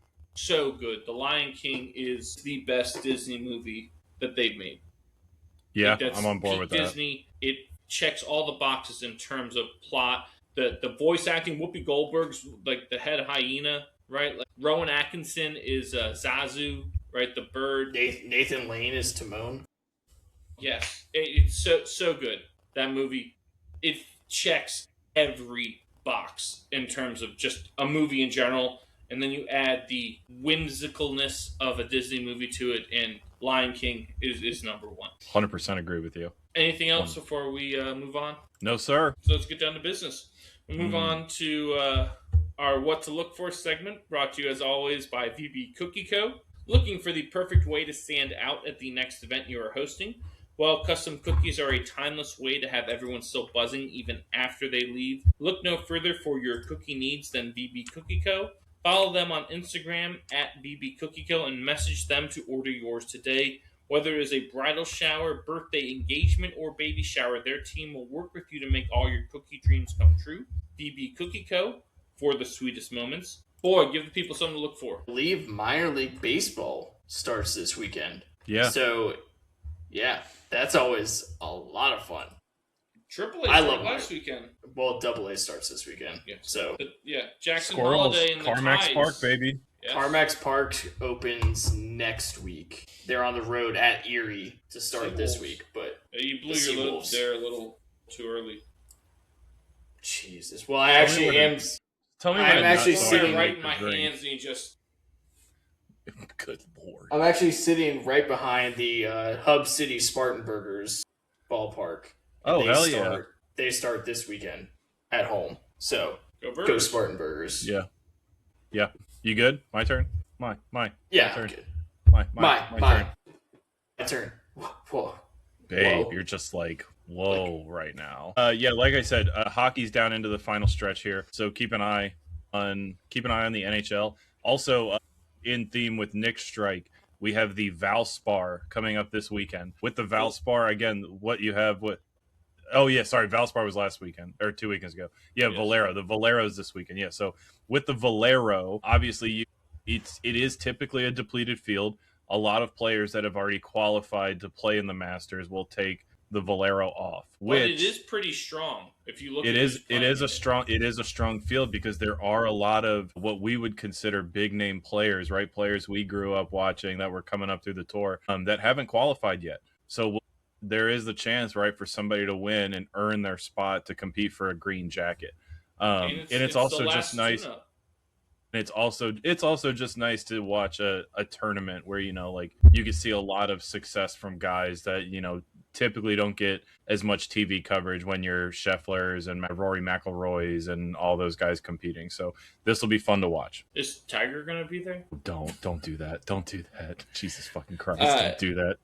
good. The Lion King is the best Disney movie that they've made. Yeah, I'm on board with Disney. It checks all the boxes in terms of plot. The voice acting, Whoopi Goldberg's like the head hyena, right? Like Rowan Atkinson is Zazu, right? The bird. Nathan Lane is Timon. Yes, it's so good. That movie, it checks every box in terms of just a movie in general, and then you add the whimsicalness of a Disney movie to it, and Lion King is number 1. 100% agree with you. Anything else before we move on? No, sir. So let's get down to business. We'll move on to our What to Look For segment, brought to you as always by VB Cookie Co. Looking for the perfect way to stand out at the next event you are hosting? Well, custom cookies are a timeless way to have everyone still buzzing even after they leave. Look no further for your cookie needs than VB Cookie Co. Follow them on Instagram at VB Cookie Co. and message them to order yours today. Whether it is a bridal shower, birthday, engagement, or baby shower, their team will work with you to make all your cookie dreams come true. VB Cookie Co. for the sweetest moments. Boy, give the people something to look for. I believe minor league baseball starts this weekend. Yeah. So, yeah, that's always a lot of fun. Triple A started last weekend. Well, Double A starts this weekend. Yeah. So, Jackson Squirrels, Holiday and the CarMax Tides. Park, baby. Yes. CarMax Park opens next week. They're on the road at Erie to start this week, but you blew your load there a little too early. Jesus. Well, I actually am. Tell me I'm actually sitting right in my hands, and you just. Good Lord. I'm actually sitting right behind the Hub City Spartanburgers ballpark. Oh, hell yeah. They start this weekend at home. So, go Spartanburgers. Yeah. Yeah. You good? My turn? My Yeah, turn. Good. My turn. My turn. Whoa. Babe, Whoa. you're just like, whoa right now. Yeah, like I said, hockey's down into the final stretch here, so keep an eye on the NHL. Also, in theme with Nick's strike, we have the Valspar coming up this weekend. With the Valspar, again, what you have with. Oh, yeah, sorry. Valspar was last weekend, or 2 weekends ago. Yeah, yes. Valero. The Valero's this weekend. Yeah, so with the Valero, obviously, it is typically a depleted field. A lot of players that have already qualified to play in the Masters will take the Valero off. Which but it is pretty strong. If you look, it is a strong field because there are a lot of what we would consider big name players, right? Players we grew up watching that were coming up through the tour that haven't qualified yet. So there is the chance, right, for somebody to win and earn their spot to compete for a green jacket. And it's also just nice. And it's also just nice to watch a tournament where, like you can see a lot of success from guys that, typically don't get as much TV coverage when you're Schefflers and Rory McIlroys and all those guys competing. So this will be fun to watch. Is Tiger going to be there? Don't do that. Don't do that. Jesus fucking Christ. Don't do that.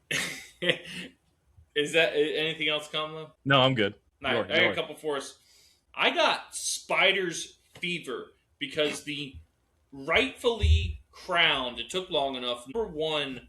Is that anything else, Kamala? No, I'm good. All right, I got a couple for us. I got Spiders fever because the rightfully crowned, it took long enough, number 1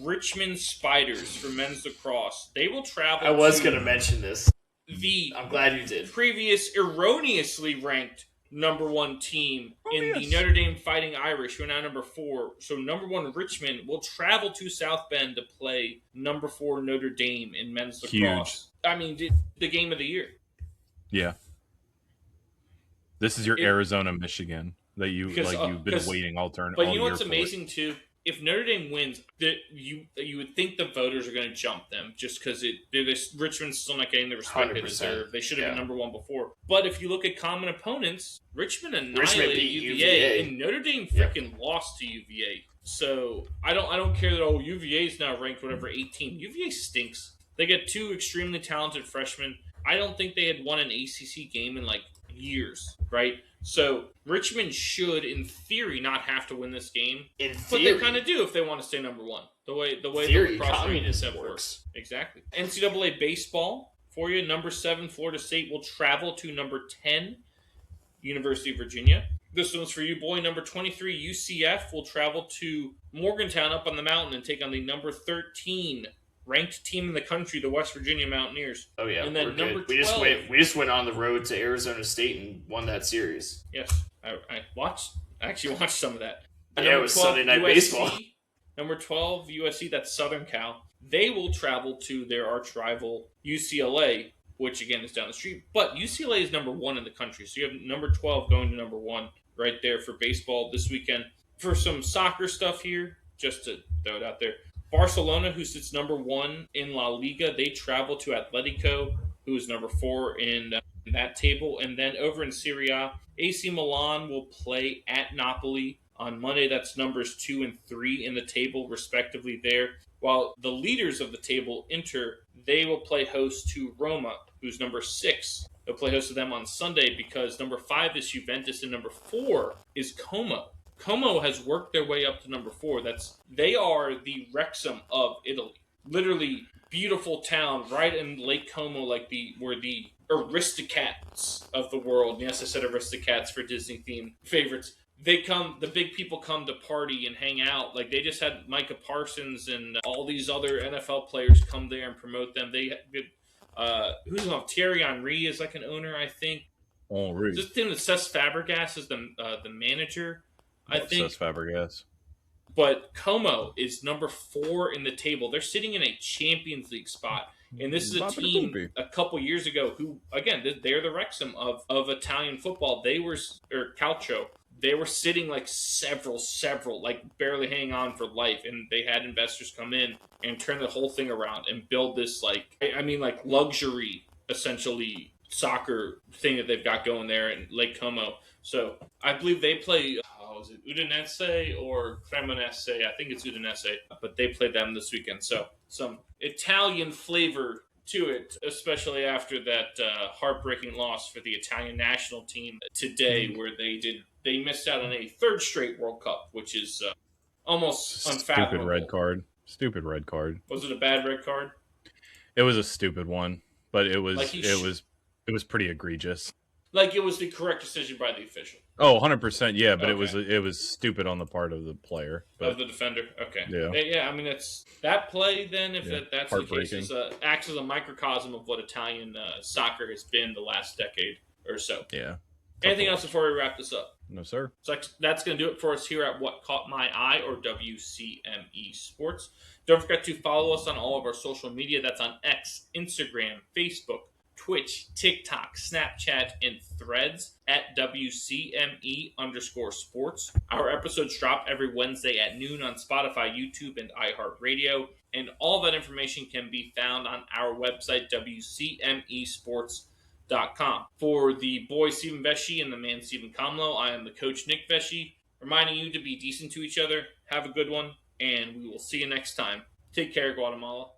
Richmond Spiders for men's lacrosse. They will travel. I was going to mention this. I'm glad you did. Previous erroneously ranked number 1 team the Notre Dame Fighting Irish, who are now number 4. So number 1 Richmond will travel to South Bend to play number 4 Notre Dame in men's lacrosse. Huge. I mean, the game of the year. Yeah. This is your Arizona, Michigan that you've been waiting all turn. But you know what's amazing too? If Notre Dame wins, you would think the voters are going to jump them just because Richmond's still not getting the respect they deserve. They should have been number 1 before. But if you look at common opponents, Richmond annihilated UVA, and Notre Dame freaking lost to UVA. So I don't care that UVA is now ranked whatever 18. UVA stinks. They get 2 extremely talented freshmen. I don't think they had won an ACC game in like years, right? So Richmond should, in theory, not have to win this game. But they kind of do if they want to stay number 1. The way the communism works. Exactly. NCAA baseball for you. Number 7 Florida State will travel to number 10 University of Virginia. This one's for you, boy. Number 23 UCF will travel to Morgantown up on the mountain and take on the number 13 ranked team in the country, the West Virginia Mountaineers. Oh yeah, and then number 12, we just went on the road to Arizona State and won that series. Yes, I actually watched some of that. Yeah, it was Sunday Night Baseball. Number 12 USC, that's Southern Cal. They will travel to their arch rival UCLA, which again is down the street. But UCLA is number 1 in the country, so you have number 12 going to number 1 right there for baseball this weekend. For some soccer stuff here, just to throw it out there. Barcelona, who sits number 1 in La Liga, they travel to Atletico, who is number 4 in that table. And then over in Serie A, AC Milan will play at Napoli on Monday. That's numbers 2 and 3 in the table, respectively there. While the leaders of the table, Inter, they will play host to Roma, who's number 6. They'll play host to them on Sunday because number 5 is Juventus and number 4 is Como. Como has worked their way up to number 4. They are the Wrexham of Italy. Literally beautiful town right in Lake Como, where the Aristocats of the world. Yes, I said Aristocats for Disney themed favorites. The big people come to party and hang out. Like they just had Micah Parsons and all these other NFL players come there and promote them. They who's on Thierry Henry is like an owner, I think. Henry. This team that Cesc Fabregas is the manager. I think Cesc Fabregas. But Como is number 4 in the table. They're sitting in a Champions League spot. And this is a team a couple years ago who, again, they're the Wrexham of Italian football. Calcio. They were sitting like several, like barely hanging on for life. And they had investors come in and turn the whole thing around and build this luxury, essentially, soccer thing that they've got going there in Lake Como. So I believe they play, is it Udinese or Cremonese? I think it's Udinese, but they play them this weekend. So some Italian flavor to it, especially after that heartbreaking loss for the Italian national team today, where they missed out on a 3rd straight World Cup, which is almost unfathomable. Stupid red card. Was it a bad red card? It was a stupid one, but it was pretty egregious. Like it was the correct decision by the official. Oh, 100%, yeah, but okay. It was stupid on the part of the player. Of the defender, okay. Yeah, I mean, it's that play then, if that's the case, acts as a microcosm of what Italian soccer has been the last decade or so. Yeah. Anything else before we wrap this up? No, sir. So that's going to do it for us here at What Caught My Eye, or WCME Sports. Don't forget to follow us on all of our social media. That's on X, Instagram, Facebook, Twitch, TikTok, Snapchat, and Threads at WCME_sports. Our episodes drop every Wednesday at noon on Spotify, YouTube, and iHeartRadio. And all that information can be found on our website, WCMEsports.com. For the boy Stephen Vesci and the man Stephen Comlow, I am the coach Nick Vesci, reminding you to be decent to each other. Have a good one, and we will see you next time. Take care, Guatemala.